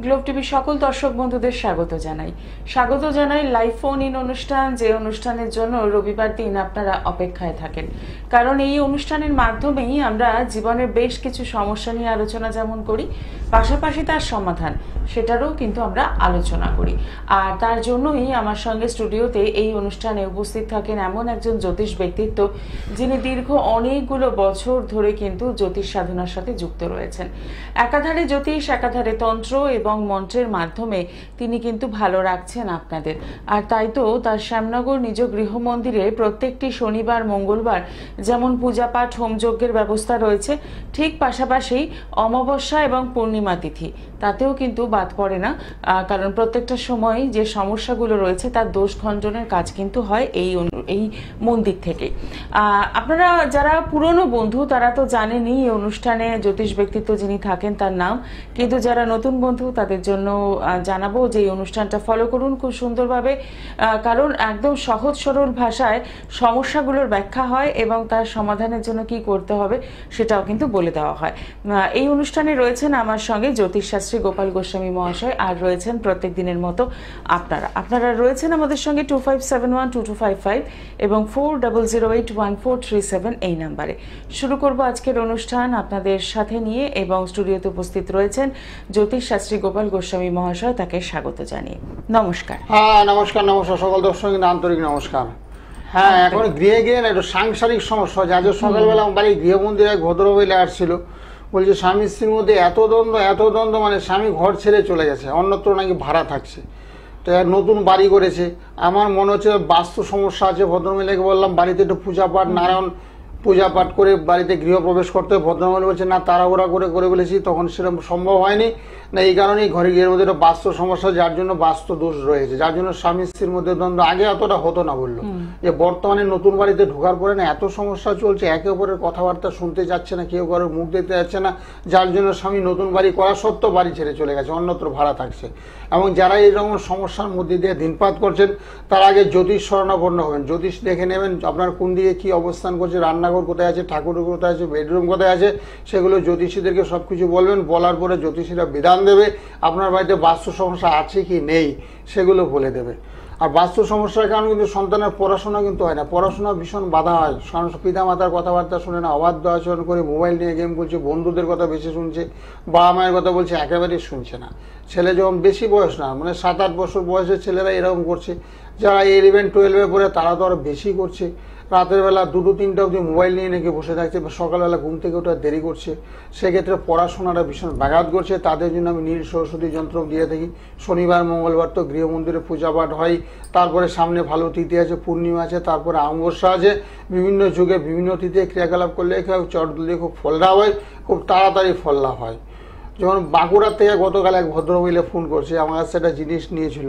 Globe TV সকল দর্শক বন্ধুদের স্বাগত জানাই লাইভ ফোন ইন অনুষ্ঠান, যে অনুষ্ঠানের জন্য রবিবার দিন আপনারা অপেক্ষায় থাকেন। কারণ এই অনুষ্ঠানের মাধ্যমেই আমরা জীবনের বেশ কিছু সমস্যা নিয়ে আলোচনা যেমন করি, পাশাপাশি তার সমাধান সেটারও কিন্তু আমরা আলোচনা করি। আর তার জন্যই আমার সঙ্গে স্টুডিওতে এই অনুষ্ঠানে উপস্থিত থাকেন এমন একজন জ্যোতিষ ব্যক্তিত্ব, যিনি দীর্ঘ অনেকগুলো বছর ধরে কিন্তু জ্যোতিষ সাধনার সাথে যুক্ত রয়েছেন। একাধারে জ্যোতিষ, একাধারে তন্ত্র এবং মন্ত্রের মাধ্যমে তিনি কিন্তু ভালো রাখছেন আপনাদের। আর তাই তো তার শ্যামনগর নিজ গৃহ মন্দিরে প্রত্যেকটি শনিবার, মঙ্গলবার যেমন পূজা পাঠ, হোমযজ্ঞের ব্যবস্থা রয়েছে, ঠিক পাশাপাশি অমাবস্যা এবং পূর্ণিমা তিথি তাতেও কিন্তু বাদ পড়ে না। কারণ প্রত্যেকটা সময় যে সমস্যাগুলো রয়েছে তার দোষ খণ্ডনের কাজ কিন্তু হয় এই মন্দির থেকে। আপনারা যারা পুরনো বন্ধু তারা তো জানেনই এই অনুষ্ঠানে জ্যোতিষ ব্যক্তিত্ব যিনি থাকেন তার নাম, কিন্তু যারা নতুন বন্ধু তাদের জন্য জানাবো যে এই অনুষ্ঠানটা ফলো করুন খুব সুন্দরভাবে। কারণ একদম সহজ সরল ভাষায় সমস্যাগুলোর ব্যাখ্যা হয় এবং তার সমাধানের জন্য কি করতে হবে সেটাও কিন্তু বলে দেওয়া হয়। এই অনুষ্ঠানে রয়েছেন আমার সঙ্গে জ্যোতিষশাস্ত্রী গোপাল গোস্বামী মহাশয়, আর রয়েছেন প্রত্যেক দিনের মতো আপনারা রয়েছেন আমাদের সঙ্গে 25712255 এবং 40081437 এই নাম্বারে। শুরু করব আজকের অনুষ্ঠান আপনাদের সাথে নিয়ে, এবং স্টুডিওতে উপস্থিত রয়েছেন জ্যোতিষশাস্ত্রী গোপাল গোস্বামী মহাশয়, তাকে স্বাগত জানিয়ে নমস্কার। হ্যাঁ, নমস্কার সকাল দর্শক আন্তরিক নমস্কার। হ্যাঁ, এখন গৃহে না একটু সাংসারিক সমস্যা। আজ সকালবেলা বাড়ি গৃহমন্দিরে এক ভদ্রমহিলা আসছিল, বলছে স্বামী স্ত্রীর মধ্যে এত দ্বন্দ্ব, মানে স্বামী ঘর ছেড়ে চলে গেছে, অন্যত্র নাকি ভাড়া থাকছে। তো নতুন বাড়ি করেছে। আমার মনে হচ্ছে বাস্তু সমস্যা আছে। ভদ্রমহিলাকে বললাম বাড়িতে একটু পূজা পাঠ, নারায়ণ পূজা পাঠ করে বাড়িতে গৃহপ্রবেশ করতে। ভদ্রমহিলা বলছে না, তাড়াহুড়া করে বলেছি, তখন সেরকম সম্ভব হয়নি। না, এই কারণেই গৃহের মধ্যে একটা বাস্তু সমস্যা, যার জন্য বাস্তু দোষ রয়েছে, যার জন্য স্বামী স্ত্রীর মধ্যে দ্বন্দ্ব। আগে এতটা হতো না, বললো যে বর্তমানে নতুন বাড়িতে ঢোকার পরে না এত সমস্যা চলছে, একে অপরের কথাবার্তা শুনতে যাচ্ছে না, কেউ কারোর মুখ দেখতে যাচ্ছে না, যার জন্য স্বামী নতুন বাড়ি করা সত্ত্বেও বাড়ি ছেড়ে চলে গেছে, অন্যত্র ভাড়া থাকছে। এবং যারা এইরকম সমস্যার মধ্যে দিয়ে দিনপাত করছেন তার আগে জ্যোতিষ শরণাপন্ন হবেন। জ্যোতিষ দেখে নেবেন আপনার কোন দিকে কি অবস্থান করছে, রান্নাঘর কোথায় আছে, ঠাকুর কোথায় আছে, বেডরুম কোথায় আছে, সেগুলো জ্যোতিষীদেরকে সবকিছু বলবেন। বলার পরে জ্যোতিষীরা বিধান দেবে আপনার বাড়িতে বাস্তু সমস্যা আছে কি নেই, সেগুলো বলে দেবে। আর বাস্তু সমস্যার কারণে কিন্তু সন্তানের পড়াশোনা কিন্তু হয় না, পড়াশোনা ভীষণ বাধা হয়। পিতা মাতার কথাবার্তা শুনে না, অবাধ্য আচরণ করে, মোবাইল নিয়ে গেম করছে, বন্ধুদের কথা বেশি শুনছে, বাবা মায়ের কথা বলছে একেবারেই শুনছে না। ছেলে যখন বেশি বয়স না, মানে 7-8 বছর বয়সের ছেলেরা এরকম করছে। যারা 11-12 পড়ে তারা তো আরো বেশি করছে। রাতের বেলা 2-3টা অবধি মোবাইল নিয়ে নাকি বসে থাকছে, বা সকালবেলা ঘুম থেকে ওঠা দেরি করছে। সেক্ষেত্রে পড়াশোনাটা ভীষণ ব্যাঘাত করছে। তাদের জন্য আমি নীল সরস্বতী যন্ত্র দিয়ে থাকি। শনিবার, মঙ্গলবার তো গৃহ মন্দিরে পূজা পাঠ হয়। তারপরে সামনে ভালো তিথি আছে, পূর্ণিমা আছে, তারপরে অমাবস্যা আছে। বিভিন্ন যুগে বিভিন্ন তিথিতে ক্রিয়াকলাপ করলে চট দিয়ে খুব ফল লাভ হয়, খুব তাড়াতাড়ি ফল লাভ হয়। যেমন বাঁকুড়ার থেকে গতকাল এক ভদ্রমহিলা ফোন করছে, আমার কাছে একটা জিনিস নিয়েছিল।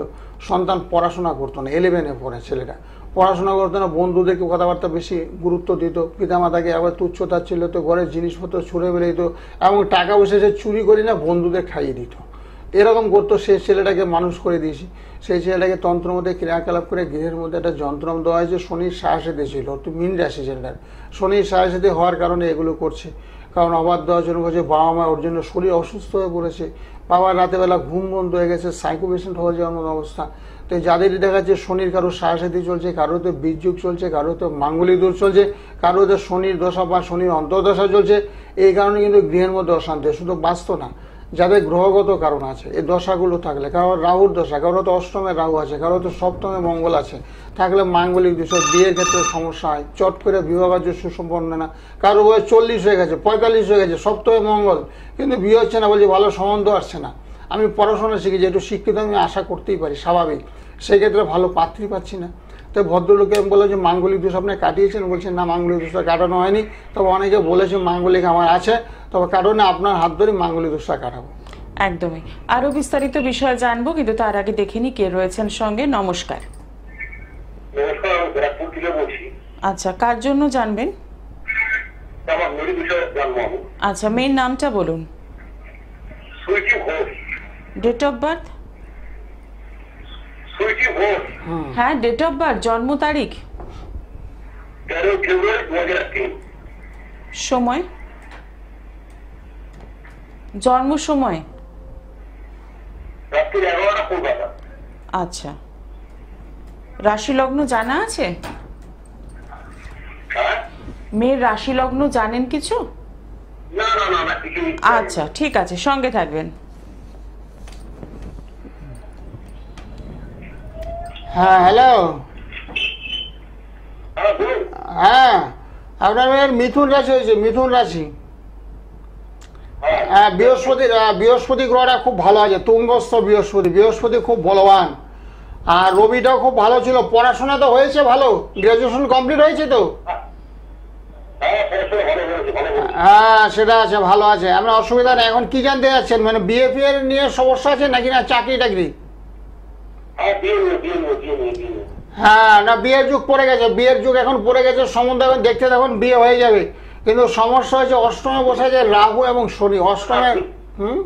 সন্তান পড়াশোনা করতো না, 11-এ পড়ে ছেলেটা, পড়াশোনা করতো না, বন্ধুদেরকে কথাবার্তা বেশি গুরুত্ব দিত, পিতামাতাকে আবার তুচ্ছতার ছিল, তো ঘরের জিনিসপত্র ছুঁড়ে ফেলে দিত, এবং টাকা পয়সা সে চুরি করি না বন্ধুদের খাইয়ে দিত, এরকম করতো। সেই ছেলেটাকে মানুষ করে দিয়েছি। সেই ছেলেটাকে তন্ত্রের মধ্যে ক্রিয়াকলাপ করে গৃহের মধ্যে একটা যন্ত্র দেওয়া হয়েছে। শনির সাহায্যে ছিল, তো মিন রাশি ছেলেটার, শনির সাহায্যে হওয়ার কারণে এগুলো করছে। কারণ অবাধ্য আচরণ করছে, বাবা মা ওর জন্য শরীর অসুস্থ হয়ে পড়েছে, বাবার রাতেবেলা ঘুম বন্ধ হয়ে গেছে, সাইকো পেশেন্ট হয়ে যাওয়ার মতো অবস্থা। তো যাদেরই দেখা যাচ্ছে শনির কারো সাহায্যে চলছে, কারোতে বীজযুগ চলছে, কারোতে মাঙ্গলিক দোষ চলছে, কারোতে শনির দশা বা শনির অন্তর্দশা চলছে, এই কারণে কিন্তু গৃহের মধ্যে অশান্তি। শুধু বাস্তু না, যাদের গ্রহগত কারণ আছে এই দশাগুলো থাকলে, কারোর রাহুর দশা, কারো তো অষ্টমে রাহু আছে, কারো তো সপ্তমে মঙ্গল আছে, থাকলে মাঙ্গলিক দোষ, বিয়ের ক্ষেত্রে সমস্যা হয়, চট করে বিবাহ কার্য সুসম্পন্ন না। কারো বয়স 40 হয়ে গেছে, 45 হয়ে গেছে, সপ্তমে মঙ্গল, কিন্তু বিয়ে হচ্ছে না, বলছি ভালো সম্বন্ধ আসছে না। আমি পড়াশোনা শিখেছি, একটু শিক্ষিত আমি আশা করতেই পারি, স্বাভাবিক, সেক্ষেত্রে ভালো পাত্রী পাচ্ছি না। তো ভদ্রলোকে আমি বললাম যে মাঙ্গলিক দোষ আপনি কাটিয়েছেন, বলছেন না মাঙ্গলিক দোষটা কাটানো হয়নি, তবে অনেকে বলেছে মাঙ্গলিক আমার আছে, তবে কারণে আপনার হাত ধরে মাঙ্গলিক দোষটা কাটাবো। একদমই, আরো বিস্তারিত বিষয় জানবো, কিন্তু তার আগে দেখে নি কে রয়েছেন সঙ্গে। নমস্কার। আচ্ছা, কার জন্য জানবেন? আচ্ছা, মেয়ের নামটা বলুন। Date of birth? হ্যাঁ, ডেট অফ বার্থ, জন্ম তারিখ, সময়, জন্ম সময়, রাত্রি 11টা কলকাতা। আচ্ছা, রাশি লগ্ন জানা আছে? হ্যাঁ? মেয়ের রাশি লগ্ন জানেন কিছু? না না না না কিছু। আচ্ছা ঠিক আছে, সঙ্গে থাকবেন। হ্যাঁ হ্যালো, হ্যাঁ বলুন। হ্যাঁ আপনার মেয়ের মিথুন রাশি হয়েছে, মিথুন রাশি। হ্যাঁ হ্যাঁ, বৃহস্পতি গ্রহটা খুব ভালো আছে, তুঙ্গস্থ বৃহস্পতি খুব বলবান। আর রবিটাও খুব ভালো ছিল। পড়াশোনা তো হয়েছে ভালো, গ্রাজুয়েশন কমপ্লিট হয়েছে তো? হ্যাঁ পড়াশোনা ভালো হয়েছে, ভালো হয়েছে। হ্যাঁ সেটা আছে, ভালো আছে, আপনার অসুবিধা নেই। এখন কি জানতে যাচ্ছেন, মানে বিএ নিয়ে সমস্যা আছে নাকি না চাকরি টাকরি? হ্যাঁ বিয়ে নেবো, বিয়ে নেবো, বিয়ে নেবো, বিয়ে নেবো। হ্যাঁ না, বিয়ের যুগ পড়ে গেছে, বিয়ের যুগ এখন পড়ে গেছে, সম্বন্ধ এখন দেখতে তখন বিয়ে হয়ে যাবে। কিন্তু সমস্যা হচ্ছে অষ্টমে বসে আছে রাহু এবং শনি, অষ্টমে। হুম,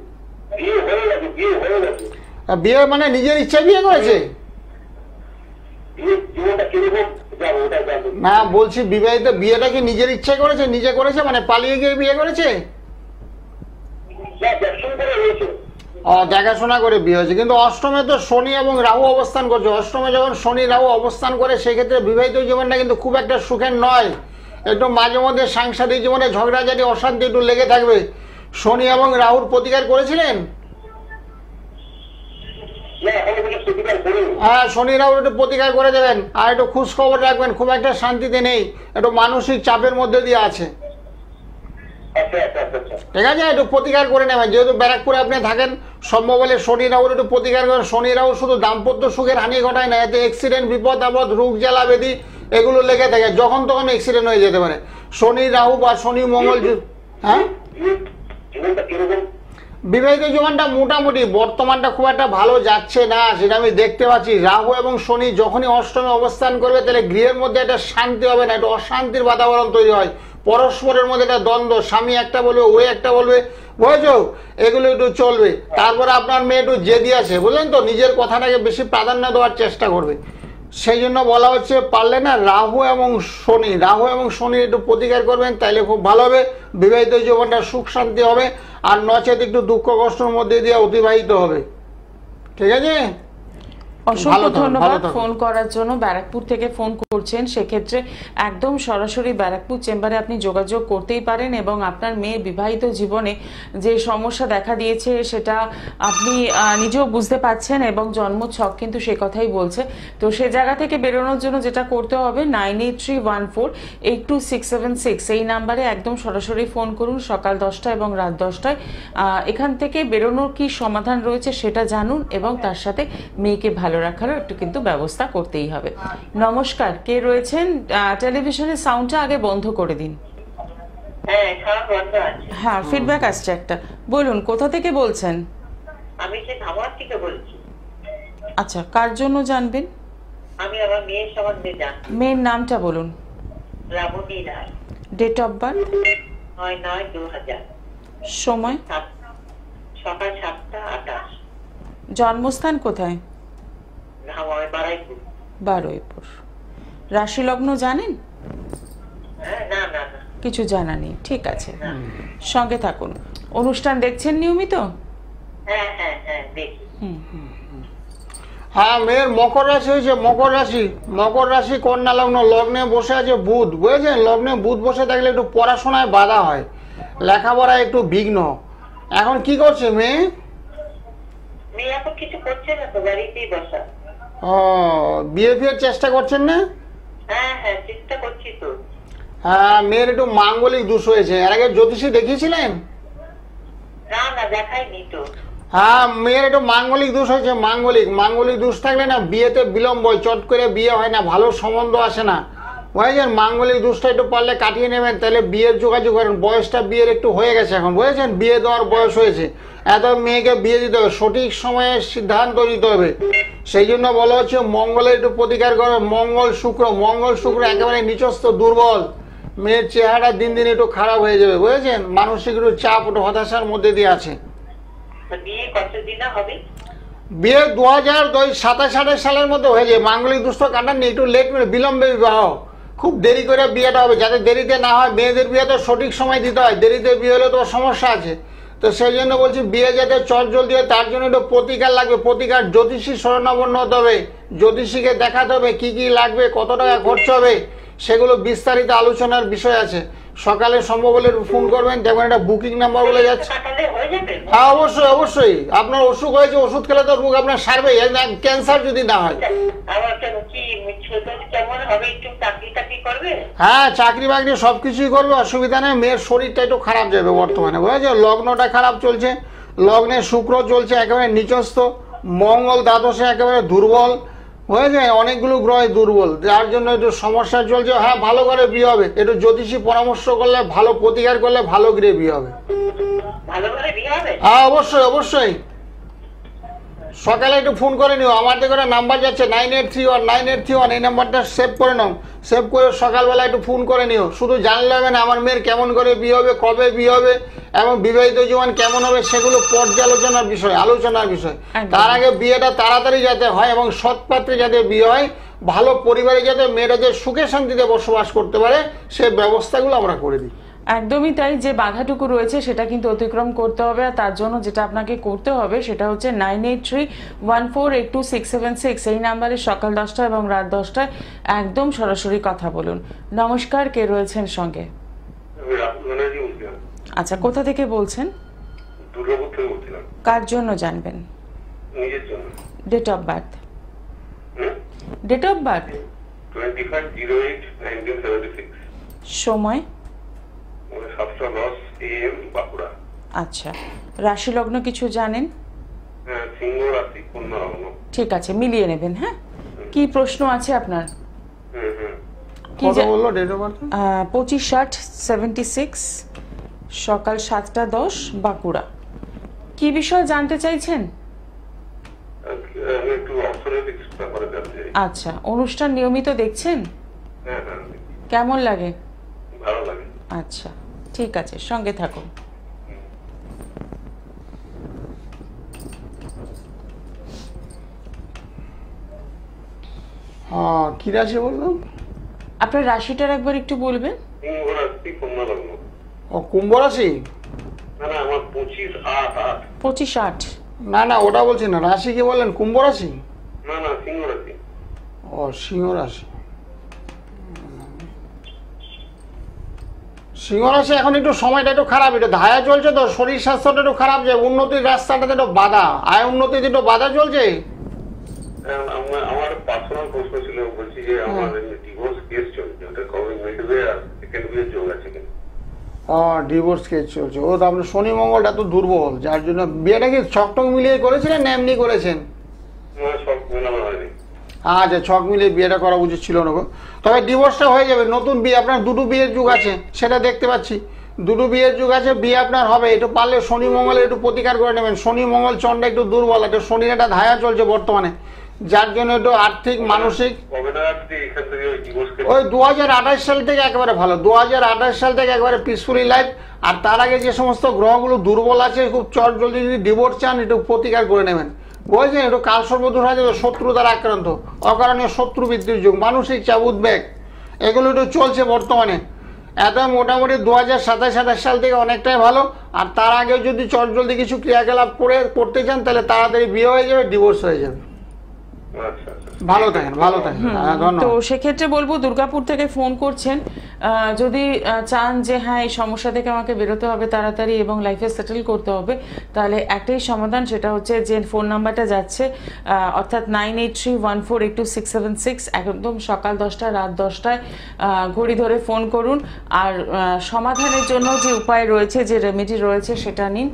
বিয়ে হয়ে গেছে, বিয়ে হয়ে গেছে। বিয়ে মানে নিজের ইচ্ছা বিয়ে করেছে? বিয়ের জীবনটা কিরকম যাবো ওটা জানবো। না বলছি, বিবাহিত বিয়েটা কি নিজের ইচ্ছা করেছে, নিজে করেছে, মানে পালিয়ে গিয়ে বিয়ে করেছে? যা দর্শন করে হয়েছে। দেখাশোনা করে বিয়ে হয়েছে। কিন্তু অষ্টমে তো শনি এবং রাহু অবস্থান করছে, অষ্টমে যখন শনি রাহু অবস্থান করে সেক্ষেত্রে বিবাহিত জীবনটা কিন্তু খুব একটা সুখের নয়। একটু মাঝে মধ্যে সাংসারিক জীবনে ঝগড়াঝাটি অশান্তি একটু লেগে থাকবে। শনি এবং রাহুর প্রতিকার করেছিলেন? না এখনো কোনো প্রতিকার করিনি। হ্যাঁ, শনি রাহুর একটু প্রতিকার করে দেবেন। আর একটু খোঁজ খবর রাখবেন, খুব একটা শান্তিতে নেই, একটু মানসিক চাপের মধ্যে দিয়ে আছে। আচ্ছা আচ্ছা আচ্ছা আচ্ছা। ঠিক আছে, একটু প্রতিকার করে নেবেন। যেহেতু ব্যারাকপুরে আপনি থাকেন, সম্ভব হলে শনি রাহুর একটু প্রতিকার করেন। শনি রাহু শুধু দাম্পত্য সুখের হানি ঘটায় না, এতে অ্যাক্সিডেন্ট, বিপদ আপদ, রোগ জ্বালা ব্যাধি এগুলো লেগে থাকে, যখন তখন অ্যাক্সিডেন্ট হয়ে যেতে পারে। শনি রাহু বা শনি মঙ্গল হ্যাঁ, বিয়ের জীবনটা কিরকম? বিবাহিত জীবনটা মোটামুটি বর্তমানটা খুব একটা ভালো যাচ্ছে না, সেটা আমি দেখতে পাচ্ছি। রাহু এবং শনি যখনই অষ্টমে অবস্থান করবে তাহলে গৃহের মধ্যে একটা শান্তি হবে না, একটা অশান্তির বাতাবরণ তৈরি হয়। পরস্পরের মধ্যে একটা দ্বন্দ্ব, স্বামী একটা বলবে, ও একটা বলবে, বুঝেছো, এগুলো একটু চলবে। তারপরে আপনার মেয়ে একটু জেদি আছে, বুঝলেন তো, নিজের কথাটাকে বেশি প্রাধান্য দেওয়ার চেষ্টা করবে। সেই জন্য বলা হচ্ছে পারলে না রাহু এবং শনি একটু প্রতিকার করবেন, তাইলে খুব ভালো হবে। বিবাহিত জীবনটা সুখ শান্তি হবে, আর নচেত একটু দুঃখ কষ্টের মধ্যে দিয়ে অতিবাহিত হবে। ঠিক আছে, অসংখ্য ভালো থাকুন, ধন্যবাদ ভালো থাকুন। ফোন করার জন্য। ব্যারাকপুর থেকে ফোন করছেন, সেক্ষেত্রে একদম সরাসরি ব্যারাকপুর চেম্বারে আপনি যোগাযোগ করতেই পারেন এবং আপনার মেয়ের বিবাহিত জীবনে যে সমস্যা দেখা দিয়েছে সেটা আপনি নিজেও বুঝতে পারছেন এবং জন্মছক কিন্তু সে কথাই বলছে। তো সে জায়গা থেকে বেরোনোর জন্য যেটা করতে হবে 9831482676 এই নাম্বারে একদম সরাসরি ফোন করুন সকাল 10টা এবং রাত 10টায়। এখান থেকে বেরোনোর কি সমাধান রয়েছে সেটা জানুন এবং তার সাথে মেয়েকে ভালো রাখারও একটু কিন্তু ব্যবস্থা করতেই হবে। নমস্কার, কে রয়েছেন? টেলিভিশনের সাউন্ডটা আগে বন্ধ করে দিন। হ্যাঁ সব বন্ধ আছে। হ্যাঁ, ফিডব্যাক আসছে একটা। বলুন, কোথা থেকে বলছেন? আমি যে ধামার থেকে বলছি। আচ্ছা, কার জন্য জানবেন? আমি আমার মেয়ের সম্বন্ধে জানছি। মেয়ের নামটা বলুন। রাবণী রায়, ডেট অফ বার্থ, 9/9/2000, সময়, সকাল 7টা 28, জন্মস্থান কোথায়? ধামায় বারাইপুর। বারুইপুর। রাশি লগ্ন জানেন? হ্যাঁ না না না। কিছু জানা নেই, ঠিক আছে, না। সঙ্গে থাকুন। অনুষ্ঠান দেখছেন নিয়মিত? হ্যাঁ হ্যাঁ হ্যাঁ দেখি। হ্যাঁ, মেয়ের মকর রাশি হয়েছে, মকর রাশি কন্যা লগ্ন, লগ্নে বসে আছে বুধ, বুঝেছেন, লগ্নে বুধ বসে থাকলে একটু পড়াশোনায় বাধা হয়, লেখাপড়ায় একটু বিঘ্ন। এখন কি করছে মেয়ে? মেয়ে এখন কিছু করছে না তো, বাড়িতেই বসা। ও, বিয়ে চেষ্টা করছেন না? হ্যাঁ হ্যাঁ চেষ্টা করছি তো। হ্যাঁ, মেয়ের একটু মাঙ্গলিক দোষ হয়েছে। এর আগে জ্যোতিষী দেখিয়েছিলেন? না না দেখাইনি তো। হ্যাঁ, মেয়ের একটু মাঙ্গলিক দোষ হয়েছে। মাঙ্গলিক দোষ থাকলে না বিয়েতে বিলম্ব হয়, চট করে বিয়ে হয় না, ভালো সম্বন্ধ আসে না, বুঝেছেন। মাঙ্গলিক দোষটা একটু পারলে কাটিয়ে নেবেন, তাহলে বিয়ের যোগাযোগ করেন। বয়সটা বিয়ের একটু হয়ে গেছে এখন, বুঝেছেন, বিয়ে দেওয়ার বয়স হয়েছে। এত মেয়েকে বিয়ে দিতে হবে, সঠিক সময়ে সিদ্ধান্ত নিতে হবে। সেই জন্য বলা হচ্ছে মঙ্গলের একটু প্রতিকার করে। মঙ্গল শুক্র একেবারে নিচস্থ, দুর্বল। মেয়ের চেহারা দিন দিন একটু খারাপ হয়ে যাবে, বুঝেছেন, মানসিক একটু চাপ, একটু হতাশার মধ্যে দিয়ে আছে। তো বিয়ে কতদিন হবে? বিয়ে 2027 সালের মধ্যে হয়ে যায়। মাঙ্গলিক দুষ্ট কাটাননি, একটু লেট, বিলম্বে বিবাহ, খুব দেরি করে বিয়েটা হবে, যাতে দেরিতে না হয়। মেয়েদের বিয়ে তো সঠিক সময় দিতে হয়, দেরিতে বিয়ে হলে তো সমস্যা আছে। তো সেই জন্য বলছি বিয়ে যাতে চট জলদি হয় তার জন্য একটু প্রতিকার লাগবে। প্রতিকার জ্যোতিষী শরণাপন্ন হতে হবে, জ্যোতিষীকে দেখাতে হবে কি কি লাগবে, কত টাকা খরচ হবে, সেগুলো বিস্তারিত আলোচনার বিষয় আছে। সকালে সম্ভব হলে ফোন করবেন, দেখবেন একটা বুকিং নাম্বার বলে যাচ্ছে। কাটালে হয়ে যাবে? হ্যাঁ অবশ্যই অবশ্যই, আপনার অসুখ হয়েছে, ওষুধ খেলে তো রোগ আপনার সারবে, ক্যান্সার যদি না হয়। আমার কেন কি ছোট কেমন হবে, একটু চাকরি টাকরি করবে? হ্যাঁ চাকরি বাকরি সবকিছুই করবে, অসুবিধা নেই। মেয়ের শরীরটা একটু খারাপ যাবে বর্তমানে, বুঝেছো? লগ্নটা খারাপ চলছে, লগ্নে শুক্র চলছে একেবারে নিচস্থ, মঙ্গল দ্বাদশে একেবারে দুর্বল হয়ে যায়, অনেকগুলো গ্রহ দুর্বল, যার জন্য একটু সমস্যা চলছে। হ্যাঁ ভালো করে বিয়ে হবে, একটু জ্যোতিষী পরামর্শ করলে, ভালো প্রতিকার করলে ভালো গৃহে বিয়ে হবে। ভালো করে বিয়ে হবে? হ্যাঁ অবশ্যই অবশ্যই, সকালে একটু ফোন করে নিও। আমার দিকে একটা নাম্বার যাচ্ছে 98319831, এই নাম্বারটা সেভ করে নাও। সেভ করে সকালবেলা একটু ফোন করে নিও। শুধু জানলে হবে না আমার মেয়ের কেমন করে বিয়ে হবে, কবে বিয়ে হবে এবং বিবাহিত জীবন কেমন হবে, সেগুলো পর্যালোচনার বিষয়, আলোচনার বিষয়। একদম। তার আগে বিয়েটা তাড়াতাড়ি যাতে হয় এবং সৎ পাত্রে যাতে বিয়ে হয়, ভালো পরিবারে যাতে মেয়েরা যে সুখে শান্তিতে বসবাস করতে পারে, সেই ব্যবস্থাগুলো আমরা করে দিই। একদমই তাই, যে বাধাটুকু রয়েছে সেটা কিন্তু অতিক্রম করতে হবে। আর তার জন্য যেটা আপনাকে করতে হবে সেটা হচ্ছে 9831482676, এই নাম্বারে সকাল 10টা এবং রাত 10টায় একদম সরাসরি কথা বলুন। নমস্কার, কে রয়েছেন সঙ্গে? আমি রাহুল ব্যানার্জি বলছিলাম, আচ্ছা, কোথা থেকে বলছেন? দুর্গাপুর থেকে বলছিলাম। কার জন্য জানবেন? নিজের জন্য। Date of birth? Date of birth? 25/08/1976, সময়? 7:10 AM, বাঁকুড়া। আচ্ছা, রাশি লগ্ন কিছু জানেন? হ্যাঁ, সিংহ রাশি, কন্যা লগ্ন। ঠিক আছে, মিলিয়ে নেবেন। হ্যাঁ, কি প্রশ্ন আছে আপনার? কি কত বললো ডেট অফ বার্থ? 25/8/76, সকাল 7টা 10, বাঁকুড়া। কি বিষয় জানতে চাইছেন? আমি একটু অর্থনৈতিক ব্যাপারে জানতে চাই। আচ্ছা, অনুষ্ঠান নিয়মিত দেখছেন? হ্যাঁ হ্যাঁ, কেমন লাগে? ভালো লাগে। আচ্ছা, ঠিক আছে, সঙ্গে থাকুন। হ্যাঁ কি রাশি বললাম? আপনার রাশিটার একবার একটু বলবেন? সিংহ রাশি, কন্যা লগ্ন। ও কুম্ভ রাশি? না না, আমার 25/8/8। 25/8? না না ওটা বলছি না, রাশি কি বললেন? কুম্ভ রাশি? না না, সিংহ রাশি। ও সিংহ রাশি। সিংহ রাশি এখন একটু সময়টা একটু খারাপ, একটু ধায়া চলছে তো, শরীর স্বাস্থ্যটা একটু খারাপ যায়, উন্নতির রাস্তাটাতে একটু বাধা, আয় উন্নতিতে একটু বাধা চলছে। আমার পার্সোনাল প্রশ্ন ছিল, বলছি যে আমার ডিভোর্স কেস চলছে, ওটা কবে মিটবে আর সেকেন্ড বিয়ের যোগ আছে কিনা? ডিভোর্স কেস চলছে। ও তো আপনার শনি মঙ্গলটা তো দুর্বল, যার জন্য বিয়েটা কি ছকটক মিলিয়ে করেছিলেন না এমনি করেছেন? না, সব মেলানো হয়নি। আচ্ছা, ছক মিলিয়ে বিয়েটা করা উচিত ছিল না গো। তবে ডিভোর্সটা হয়ে যাবে, নতুন বিয়ে, আপনার দুটো বিয়ের যুগ আছে সেটা দেখতে পাচ্ছি, দুটো বিয়ের যুগ আছে, বিয়ে আপনার হবে। একটু পারলে শনি মঙ্গলের একটু প্রতিকার করে নেবেন। শনি মঙ্গল চন্ডা একটু দুর্বল, একটু শনির একটা ধায়া চলছে বর্তমানে, যার জন্য একটু আর্থিক মানসিক কবে না এখান থেকে ডিভোর্স কেস? ওই 2028 সাল থেকে একেবারে ভালো, 2028 সাল থেকে একেবারে পিসফুলি লাইফ। আর তার আগে যে সমস্ত গ্রহগুলো দুর্বল আছে, খুব চট জলদি যদি ডিভোর্স চান একটু প্রতিকার করে নেবেন, বুঝলেন? একটু কাল সর্বদূর হয়ে যাবে, শত্রু দ্বারা আক্রান্ত, অকারণীয় শত্রু বৃদ্ধির যুগ, মানসিক চাপ, উদ্বেগ, এগুলো একটু চলছে বর্তমানে। এত মোটামুটি 2027-28 সাল থেকে অনেকটাই ভালো। আর তার আগে যদি চট জলদি কিছু ক্রিয়াকলাপ করতে চান, তাহলে তাড়াতাড়ি বিয়ে হয়ে যাবে, ডিভোর্স হয়ে যাবে। আচ্ছা আচ্ছা, ভালো থাকেন, ভালো থাকেন, তো ধন্যবাদ। সেক্ষেত্রে বলবো, দুর্গাপুর থেকে ফোন করছেন, যদি চান যে হ্যাঁ এই সমস্যা থেকে আমাকে বেরোতে হবে তাড়াতাড়ি এবং লাইফে সেটেল করতে হবে, তাহলে একটাই সমাধান, সেটা হচ্ছে যে ফোন নাম্বারটা যাচ্ছে, অর্থাৎ 9831482676, একদম সকাল 10টা রাত 10টায় ঘড়ি ধরে ফোন করুন। আর সমাধানের জন্য যে উপায় রয়েছে, যে রেমেডি রয়েছে, সেটা নিন।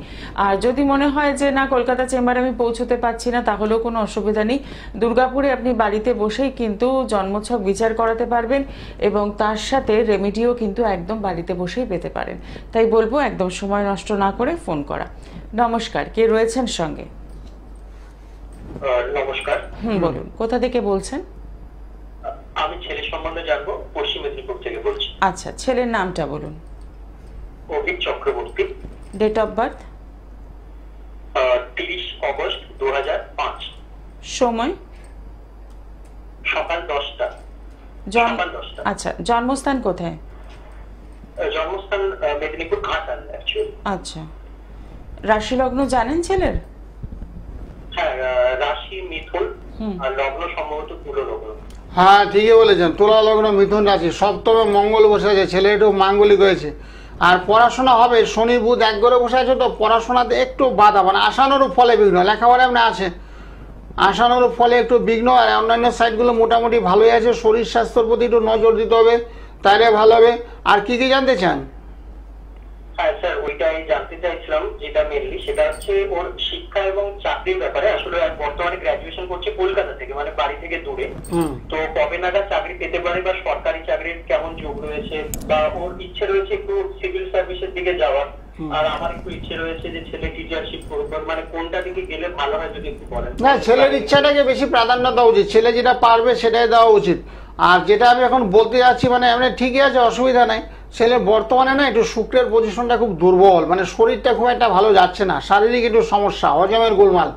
আর যদি মনে হয় যে না কলকাতা চেম্বারে আমি পৌঁছতে পারছি না, তাহলেও কোনো অসুবিধা নেই, দুর্গাপুরে আপনি বাড়িতে বসেই কিন্তু জন্মছক বিচার করাতে পারবেন এবং তার সাথে রেমেডিও কিন্তু একদম বাড়িতে বসেই পেতে পারেন। তাই বলবো একদম সময় নষ্ট না করে ফোন করা। নমস্কার, কে রয়েছেন সঙ্গে? নমস্কার। বলুন, কোথা থেকে বলছেন? আমি ছেলের সম্বন্ধে জানবো, পশ্চিম মেদিনীপুর থেকে বলছি। আচ্ছা, ছেলের নামটা বলুন। Avik Chakraborty. Date of birth? 30 August 2005, সময়? সকাল 10টা। সকাল 10টা। আচ্ছা, জন্মস্থান কোথায়? জন্মস্থান মেদিনীপুর, ঘাটাল অ্যাকচুয়ালি। আচ্ছা, রাশি লগ্ন জানেন ছেলের? হ্যাঁ, রাশি মিথুন আর লগ্ন সম্ভবত তুলা লগ্ন। হ্যাঁ ঠিকই বলেছেন, তুলা লগ্ন মিথুন রাশি, সপ্তমে মঙ্গল বসে আছে, ছেলে একটু মাঙ্গলিক হয়েছে। আর পড়াশোনা হবে, শনি বুধ এক ঘরে বসে আছে, তো পড়াশোনাতে একটু বাধা, মানে আশানুরূপ ফলে বিঘ্ন, লেখাপড়া এমনি আছে আশানুরূপ ফলে একটু বিঘ্ন। আর অন্যান্য সাইডগুলো মোটামুটি ভালোই আছে। শরীর স্বাস্থ্যের প্রতি একটু নজর দিতে হবে, তাইলে ভালো হবে। আর কি কি জানতে চান? হ্যাঁ স্যার, ওইটাই জানতে চাইছিলাম, যেটা মেনলি সেটা হচ্ছে ওর শিক্ষা এবং চাকরির ব্যাপারে। আসলে বর্তমানে গ্রাজুয়েশন করছে কলকাতা থেকে, মানে বাড়ি থেকে দূরে। তো কবে নাগাদ চাকরি পেতে পারে, বা সরকারি চাকরির কেমন যোগ রয়েছে, বা ওর ইচ্ছে রয়েছে একটু সিভিল সার্ভিসের দিকে যাওয়ার, আর আমার একটু ইচ্ছে রয়েছে যে ছেলে টিচারশিপ করবে, মানে কোনটা দিকে গেলে ভালো হয় যদি একটু বলেন। না, ছেলের ইচ্ছাটাকে বেশি প্রাধান্য দেওয়া উচিত, ছেলে যেটা পারবে সেটাই দেওয়া উচিত। আর যেটা আমি এখন বলতে যাচ্ছি, মানে এমনি ঠিকই আছে, অসুবিধা নাই। ছেলের বর্তমানে না একটু শুক্রের পজিশনটা খুব দুর্বল, মানে শরীরটা খুব একটা ভালো যাচ্ছে না, শারীরিক একটু সমস্যা, হজমের গোলমাল,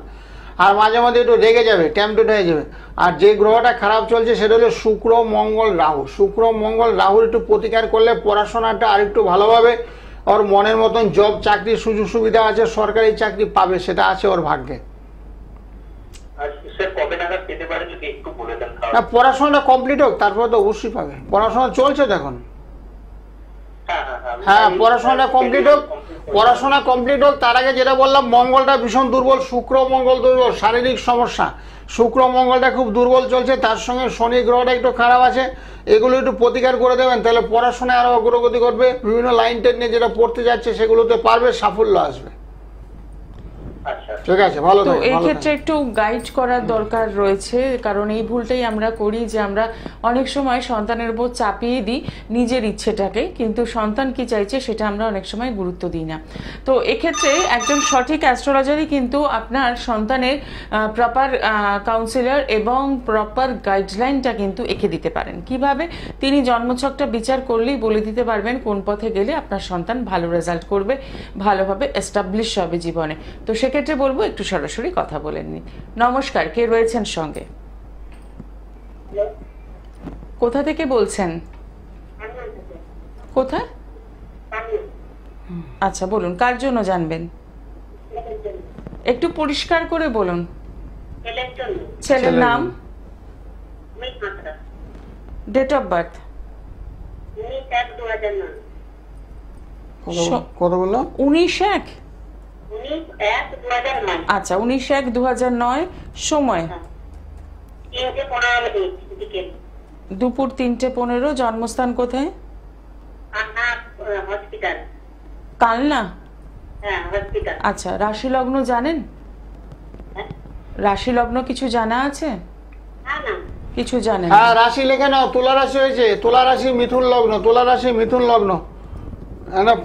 আর মাঝে মাঝে একটু রেগে যাবে, টেম্পটেড হয়ে যাবে। আর যে গ্রহটা খারাপ চলছে সেটা হলো শুক্র মঙ্গল রাহু। শুক্র মঙ্গল রাহুর একটু প্রতিকার করলে পড়াশোনাটা আর একটু ভালোভাবে, ওর মনের মতন জব চাকরির সুযোগ সুবিধা আছে, সরকারি চাকরি পাবে, সেটা আছে ওর ভাগ্যে। আর স্যার কবে নাগাদ পেতে পারে যদি একটু বলে দেন। না, পড়াশোনাটা কমপ্লিট হোক, তারপরে তো অবশ্যই পাবে। পড়াশোনা চলছে দেখুন। হ্যাঁ, পড়াশোনাটা কমপ্লিট হোক, পড়াশোনা কমপ্লিট হোক। তার আগে যেটা বললাম, মঙ্গলটা ভীষণ দুর্বল, শুক্র মঙ্গল দুর্বল, শারীরিক সমস্যা, শুক্র মঙ্গলটা খুব দুর্বল চলছে, তার সঙ্গে শনি গ্রহটা একটু খারাপ আছে। এগুলো একটু প্রতিকার করে দেবেন, তাহলে পড়াশোনায় আরো অগ্রগতি করবে, বিভিন্ন লাইন টেন নিয়ে যেটা পড়তে যাচ্ছে সেগুলোতে পারবে, সাফল্য আসবে। ঠিক আছে, ভালো তো থাকবেন, এই ভালো ক্ষেত্রে থাকবেন। একটু গাইড করার দরকার রয়েছে, কারণ এই ভুলটাই আমরা করি যে আমরা অনেক সময় সন্তানের উপর চাপিয়ে দিই নিজের ইচ্ছেটাকে, কিন্তু সন্তান কি চাইছে সেটা আমরা অনেক সময় গুরুত্ব দিই না। তো এক্ষেত্রে একজন সঠিক অ্যাস্ট্রোলজারই কিন্তু আপনার সন্তানের প্রপার কাউন্সিলর এবং প্রপার গাইডলাইনটা কিন্তু এঁকে দিতে পারেন। কিভাবে? তিনি জন্মছকটা বিচার করলেই বলে দিতে পারবেন কোন পথে গেলে আপনার সন্তান ভালো রেজাল্ট করবে, ভালোভাবে এস্টাবলিশ হবে জীবনে। তো সেক্ষেত্রে বলবো একটু সরাসরি কথা বলেন নি। নমস্কার, কে রয়েছেন সঙ্গে? কোথা থেকে বলছেন? কোথায়? আচ্ছা বলুন, কার জন্য জানবেন? একটু পরিষ্কার করে বলুন। ছেলের নাম, ডেট অফ বার্থ। কত বললো? 19/1। আচ্ছা, 19/1/2009। সময় দুপুর 3:15। জন্মস্থান কোথায়? কালনা। আচ্ছা, রাশি লগ্ন জানেন? রাশি লগ্ন কিছু জানা আছে? কিছু জানেন? হ্যাঁ, রাশি লেখে নাও, তুলা রাশি হয়েছে, তুলা রাশি মিথুন লগ্ন, তুলা রাশি মিথুন লগ্ন।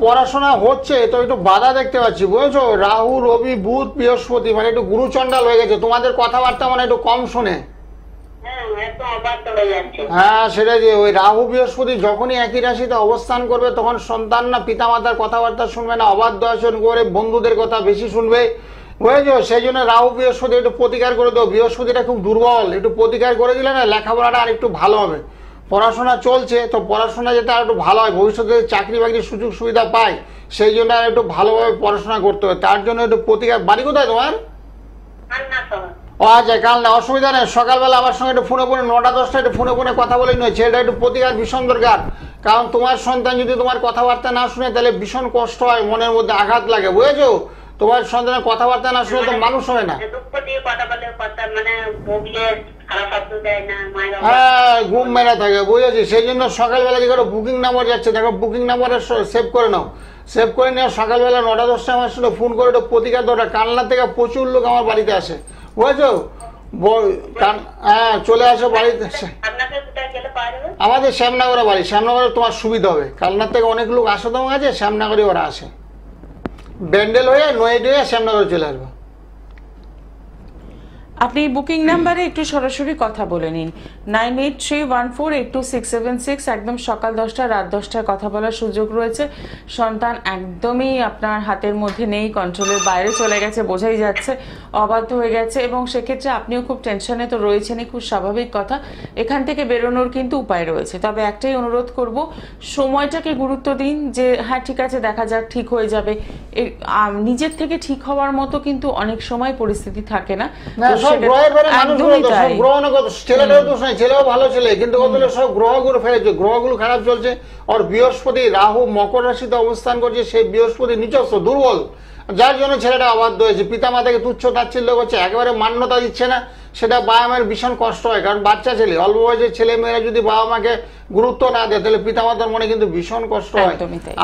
পড়াশোনা হচ্ছে তো একটু বাধা দেখতে পাচ্ছি, বুঝেছো? রাহু রবি বুধ বৃহস্পতি, মানে একটু গুরুচণ্ডাল হয়ে গেছে, তোমাদের কথাবার্তা মানে একটু কম শুনে। হ্যাঁ, সেটা যে ওই রাহু বৃহস্পতি যখনই একই রাশিতে অবস্থান করবে, তখন সন্তান না পিতামাতার কথাবার্তা শুনবে না, অবাধ্য আচরণ করে, বন্ধুদের কথা বেশি শুনবে, বুঝেছো? সেই জন্য রাহু বৃহস্পতি একটু প্রতিকার করে দাও। বৃহস্পতিটা খুব দুর্বল, একটু প্রতিকার করে দিলে না লেখাপড়াটা আর একটু ভালো হবে। পড়াশোনা চলছে, তো পড়াশোনা যাতে আর একটু ভালো হয়, ভবিষ্যতে চাকরি বাকরির সুযোগ সুবিধা পায়, সেই জন্য আর একটু ভালোভাবে পড়াশোনা করতে হবে, তার জন্য একটু প্রতিকার। বাড়ি কোথায় তোমার? ও আচ্ছা, কাল না, অসুবিধা নেই। সকালবেলা আমার সঙ্গে একটু ফোনে 9টা-10টা একটু ফোনে কথা বলে নিয়ে, ছেলেটা একটু প্রতিকার ভীষণ দরকার। কারণ তোমার সন্তান যদি তোমার কথাবার্তা না শুনে, তাহলে ভীষণ কষ্ট হয়, মনের মধ্যে আঘাত লাগে, বুঝেছো? তোমার সন্তানের কথাবার্তা না শুনে তো মানুষ হয় না। হ্যাঁ, ঘুম মেরা থাকে, বুঝেছি। সেই জন্য সকালবেলা যে বুকিং নাম্বার যাচ্ছে, দেখো বুকিং নাম্বারে সেভ করে নাও, সেভ করে নিয়ে সকালবেলা 9টা-10টা আমার সাথে ফোন করে একটু প্রতিকার দরকার। কালনা থেকে প্রচুর লোক আমার বাড়িতে আসে, বুঝেছো? হ্যাঁ, চলে আসো বাড়িতে। আমাদের শ্যামনগরে বাড়ি, শ্যামনগরে তোমার সুবিধা হবে। কালনার থেকে অনেক লোক আসে তোমার কাছে, শ্যামনগরে ওরা আসে, ব্যান্ডেল হয়ে নয়েড হয়ে শ্যামনগরে চলে আসবো। আপনি বুকিং নাম্বারে একটু সরাসরি কথা বলে নিন 9831482676 একদম সকাল 10টা রাত 10টায় কথা বলার সুযোগ রয়েছে। সন্তান একদমই আপনার হাতের মধ্যে নেই, কন্ট্রোলের বাইরে চলে গেছে, বোঝাই যাচ্ছে অবাধ্য হয়ে গেছে, এবং সেক্ষেত্রে আপনিও খুব টেনশনে তো রয়েছেনই, খুব স্বাভাবিক কথা। এখান থেকে বেরোনোর কিন্তু উপায় রয়েছে, তবে একটাই অনুরোধ করব, সময়টাকে গুরুত্ব দিন যে হ্যাঁ ঠিক আছে দেখা যাক ঠিক হয়ে যাবে। নিজের থেকে ঠিক হওয়ার মতো কিন্তু অনেক সময় পরিস্থিতি থাকে না। সব গ্রহের বাইরে মানুষগুলো তো সব গ্রহ না, ছেলেটাও দোষ নাই, ছেলেও ভালো ছেলে, কিন্তু কতগুলো সব গ্রহগুলো ফেলেছে, গ্রহগুলো খারাপ চলছে। আর বৃহস্পতি রাহু মকর রাশিতে অবস্থান করছে, সেই বৃহস্পতি নিচস্থ দুর্বল, যার জন্য ছেলেটা অবাধ্য হয়েছে, পিতা মাতাকে তুচ্ছ তাচ্ছিল্য করছে, একেবারে মান্যতা দিচ্ছে না। সেটা বাবা মায়ের ভীষণ কষ্ট হয়, কারণ বাচ্চা ছেলে, অল্প বয়সের ছেলে মেয়েরা যদি বাবা মাকে গুরুত্ব না দেয় তাহলে পিতা মাতার মনে কিন্তু ভীষণ কষ্ট হয়।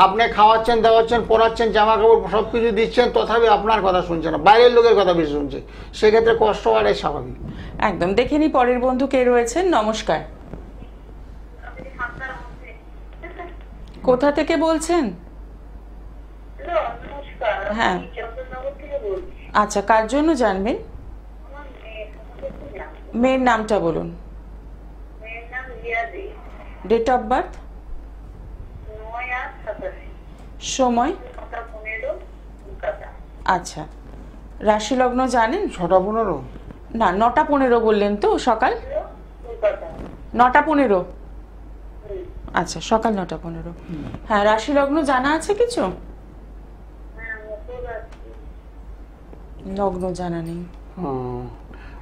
আপনি খাওয়াচ্ছেন, দাওয়াচ্ছেন, পড়াচ্ছেন, জামা কাপড় সবকিছু দিচ্ছেন, তথাপি আপনার কথা শুনছে না, বাইরের লোকের কথা বেশি শুনছে, সেক্ষেত্রে কষ্ট হওয়াটাই স্বাভাবিক। একদম। দেখে নি পরের বন্ধু কে রয়েছেন। নমস্কার, কোথা থেকে বলছেন? হ্যাঁ, আচ্ছা, কার জন্য জানবেন? মেয়ের নামটা বলুন। ডেট অফ বার্থ, সময়, আচ্ছা, রাশি লগ্ন জানেন? 6:15 না, 9:15 বললেন তো সকাল? 9:15, আচ্ছা, সকাল 9:15। হ্যাঁ, রাশি লগ্ন জানা আছে কিছু? লগ্ন জানা নেই।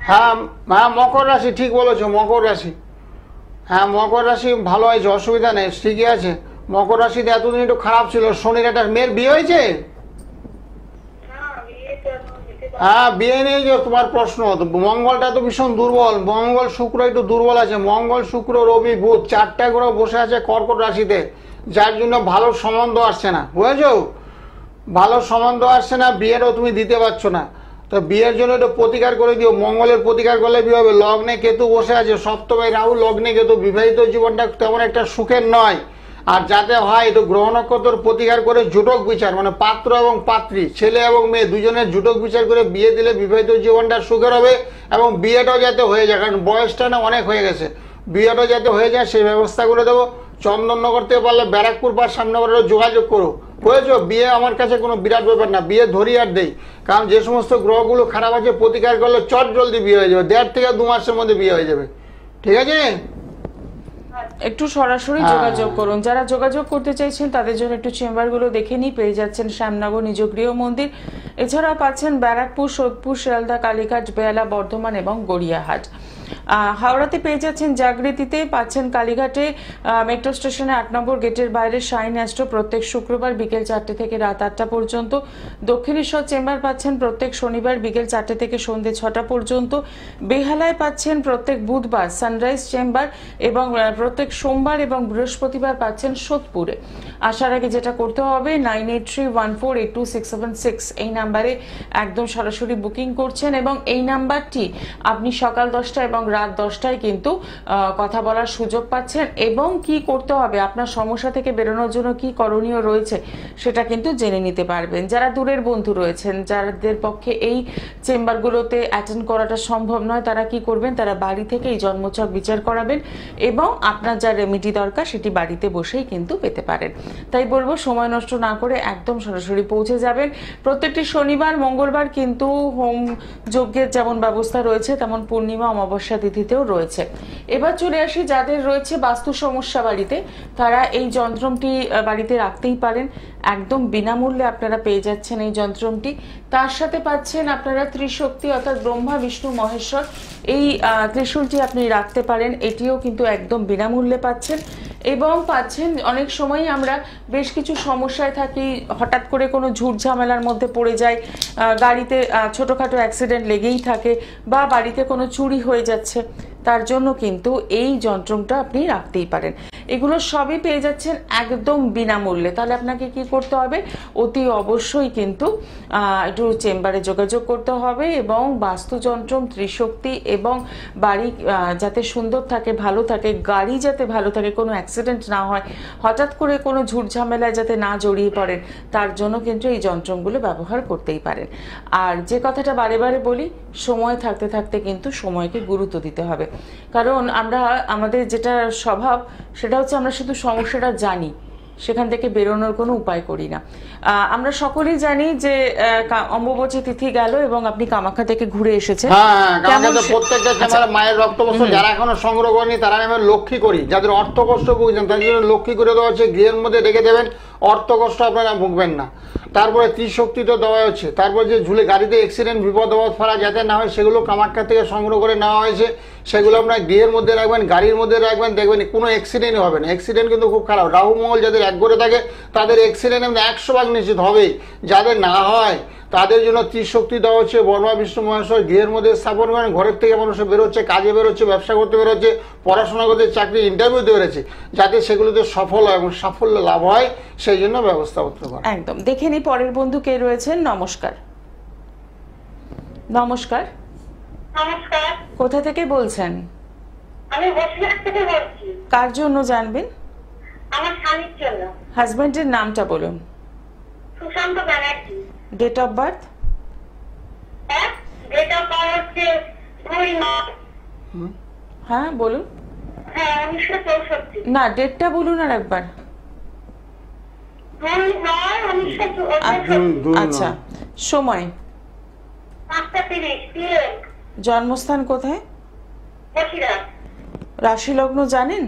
হ্যাঁ হ্যাঁ, মকর রাশি, ঠিক বলেছো, মকর রাশি। হ্যাঁ, মকর রাশি ভালো হয়েছে, অসুবিধা নেই, ঠিকই আছে। মকর রাশিতে এতদিন একটু খারাপ ছিল। শনির একটা মেয়ের বিয়ে হয়েছে? হ্যাঁ, বিয়ে নিয়ে যে তোমার প্রশ্ন, মঙ্গলটা তো ভীষণ দুর্বল, মঙ্গল শুক্র একটু দুর্বল আছে। মঙ্গল শুক্র রবি বুধ 4টা গ্রহ বসে আছে কর্কট রাশিতে, যার জন্য ভালো সম্বন্ধ আসছে না, বুঝেছো? ভালো সম্বন্ধ আসছে না, বিয়েরও তুমি দিতে পারছো না। তো বিয়ের জন্য একটু প্রতিকার করে দিও, মঙ্গলের প্রতিকার করলে বিয়ে হবে। লগ্নে কেতু বসে আছে, সপ্তমে রাহু, লগ্নে কেতু, বিবাহিত জীবনটা তেমন একটা সুখের নয়। আর যাতে হয় একটু গ্রহ নক্ষত্র প্রতিকার করে জুটক বিচার, মানে পাত্র এবং পাত্রী, ছেলে এবং মেয়ে দুজনের জুটক বিচার করে বিয়ে দিলে বিবাহিত জীবনটা সুখের হবে, এবং বিয়েটাও যাতে হয়ে যায়, কারণ বয়সটা না অনেক হয়ে গেছে, বিয়েটাও যাতে হয়ে যায় সেই ব্যবস্থা করে দেবো। চন্দননগর থেকে পারলে ব্যারাকপুর পার সামনে যোগাযোগ করো, বুঝেছো? বিয়ে আমার কাছে কোনো বিরাট ব্যাপার না, বিয়ে ধরি আর দেই, কারণ যে সমস্ত গ্রহগুলো খারাপ আছে প্রতিকার করলে চট জলদি বিয়ে হয়ে যাবে, 1.5 থেকে 2 মাসের মধ্যে বিয়ে হয়ে যাবে, ঠিক আছে? একটু সরাসরি যোগাযোগ করুন। যারা যোগাযোগ করতে চাইছেন তাদের জন্য একটু চেম্বারগুলো দেখে নিই। পেয়ে যাচ্ছেন শ্যামনগর নিজ গৃহ মন্দির, এছাড়া পাচ্ছেন ব্যারাকপুর, সোদপুর, শিয়ালদা, কালীঘাট, বেহালা, বর্ধমান এবং গড়িয়াহাট। হাওড়াতে পেয়ে যাচ্ছেন জাগৃতিতে, পাচ্ছেন কালীঘাটে মেট্রো স্টেশনে 8 নম্বর গেটের বাইরে শাইন অ্যাস্ট্রো প্রত্যেক শুক্রবার বিকেল 4টে থেকে রাত 8টা পর্যন্ত। দক্ষিণেশ্বর চেম্বার পাচ্ছেন প্রত্যেক শনিবার বিকেল 4টে থেকে সন্ধ্যে 6টা পর্যন্ত। বেহালায় পাচ্ছেন প্রত্যেক বুধবার সানরাইজ চেম্বার, এবং প্রত্যেক সোমবার এবং বৃহস্পতিবার পাচ্ছেন সোদপুরে। আসার আগে যেটা করতে হবে 9831482676 এই নাম্বারে একদম সরাসরি বুকিং করছেন, এবং এই নাম্বারটি আপনি সকাল 10টা এবং রাত 10টায় কিন্তু কথা বলার সুযোগ পাচ্ছেন। এবং কি করতে হবে, আপনার সমস্যা থেকে বেরোনোর জন্য কি করণীয় রয়েছে সেটা কিন্তু জেনে নিতে পারবেন। যারা দূরের বন্ধু রয়েছেন, যাদের পক্ষে এই চেম্বারগুলোতে অ্যাটেন্ড করাটা সম্ভব নয়, তারা কি করবেন, তারা বাড়ি থেকে এই জন্মছক বিচার করাবেন, এবং আপনার যা রেমেডি দরকার সেটি বাড়িতে বসেই কিন্তু পেতে পারেন। তাই বলবো সময় নষ্ট না করে একদম সরাসরি পৌঁছে যাবেন। প্রত্যেকটি শনিবার মঙ্গলবার কিন্তু হোম যজ্ঞের যেমন ব্যবস্থা রয়েছে তেমন পূর্ণিমা অমাবস্যা তিথিতেও রয়েছে। এবার চলে আসি যাদের রয়েছে বাস্তু সমস্যা বাড়িতে, তারা এই যন্ত্রটি বাড়িতে রাখতেই পারেন, একদম বিনামূল্যে আপনারা পেয়ে যাচ্ছেন এই যন্ত্রটি। তার সাথে পাচ্ছেন আপনারা ত্রিশক্তি অর্থাৎ ব্রহ্মা বিষ্ণু মহেশ্বর, এই ত্রিশূলটি আপনি রাখতে পারেন, এটিও কিন্তু একদম বিনামূল্যে পাচ্ছেন। এবং পাচ্ছেন অনেক সময় আমরা বেশ কিছু সমস্যায় থাকি, হঠাৎ করে কোনো ঝুট ঝামেলার মধ্যে পড়ে যাই, গাড়িতে ছোটোখাটো অ্যাক্সিডেন্ট লেগেই থাকে, বা বাড়িতে কোনো চুরি হয়ে যাচ্ছে, তার জন্য কিন্তু এই যন্ত্রটা আপনি রাখতেই পারেন। এগুলো সবই পেয়ে যাচ্ছেন একদম বিনামূল্যে। তাহলে আপনাকে কি করতে হবে, অতি অবশ্যই কিন্তু একটু চেম্বারে যোগাযোগ করতে হবে এবং বাস্তুযন্ত্র, ত্রিশক্তি এবং বাড়ি যাতে সুন্দর থাকে, ভালো থাকে, গাড়ি যাতে ভালো থাকে, কোনো অ্যাক্সিডেন্ট না হয়, হঠাৎ করে কোনো ঝুটঝামেলায় যাতে না জড়িয়ে পড়েন, তার জন্য কিন্তু এই যন্ত্রগুলো ব্যবহার করতেই পারেন। আর যে কথাটা বারে বারে বলি, সময় থাকতে থাকতে কিন্তু সময়কে গুরুত্ব দিতে হবে। কারণ আমরা আমাদের যেটা স্বভাব সেটা হচ্ছে আমরা শুধু সমস্যাটা জানি, সেখান থেকে বেরোনোর কোনো উপায় করি না। আমরা সকলেই জানি যে অম্বুবাচী তিথি গেল এবং আপনি কামাখ্যা থেকে ঘুরে এসেছেন। প্রত্যেকটা চেম্বারে মায়ের রক্তবস্তু যারা এখনো সংগ্রহ করেনি তারা আমি লক্ষ্মী করি, যাদের অর্থ কষ্ট ভুগছেন তাদের জন্য লক্ষ্মী করে দেওয়া হচ্ছে, গৃহের মধ্যে রেখে দেবেন, অর্থ কষ্ট আপনারা ভুগবেন না। তারপরে ত্রিশক্তি তো দেওয়া হচ্ছে, তারপরে যে ঝুলে গাড়িতে অ্যাক্সিডেন্ট বিপদ আপদ ফেলা যাতে না হয় সেগুলো কামাখ্যা থেকে সংগ্রহ করে নেওয়া হয়েছে, সেগুলো আপনার গৃহের মধ্যে রাখবেন, গাড়ির মধ্যে রাখবেন, দেখবেন কোনো অ্যাক্সিডেন্ট হবে না। অ্যাক্সিডেন্ট কিন্তু খুব খারাপ, রাহু মঙ্গল যাদের এক করে থাকে তাদের অ্যাক্সিডেন্ট 100% নিশ্চিত হবেই। যাদের না হয় তাদের জন্য ত্রিশক্তি দেওয়া হচ্ছে, ব্রহ্মা বিষ্ণু মহেশ্বর গৃহের মধ্যে স্থাপন করেন, ঘরের থেকে মানুষ বেরোচ্ছে, কাজে বেরোচ্ছে, ব্যবসা করতে বেরোচ্ছে, পড়াশোনা করতে, চাকরি ইন্টারভিউতে বেরোচ্ছে, যাতে সেগুলোতে সফল হয় এবং সাফল্য লাভ হয় সেই জন্য ব্যবস্থা করতে পারে। একদম। দেখে নি পরের বন্ধু কে রয়েছেন। নমস্কার। নমস্কার। নমস্কার, কোথা থেকে বলছেন? আমি বসিরহাট থেকে বলছি। কার জন্য জানবেন? আমার স্বামীর জন্য। হাজবেন্ডের নামটা বলুন। Sushant Banerjee. Date of birth? Date of birth হচ্ছে 2 হ্যাঁ বলুন। 1964। না, ডেটটা বলুন আর একবার। 2/9/1964। আচ্ছা, সময়? 5:30 PM। জন্মস্থান কোথায়? বসিরহাট। রাশি লগ্ন জানেন?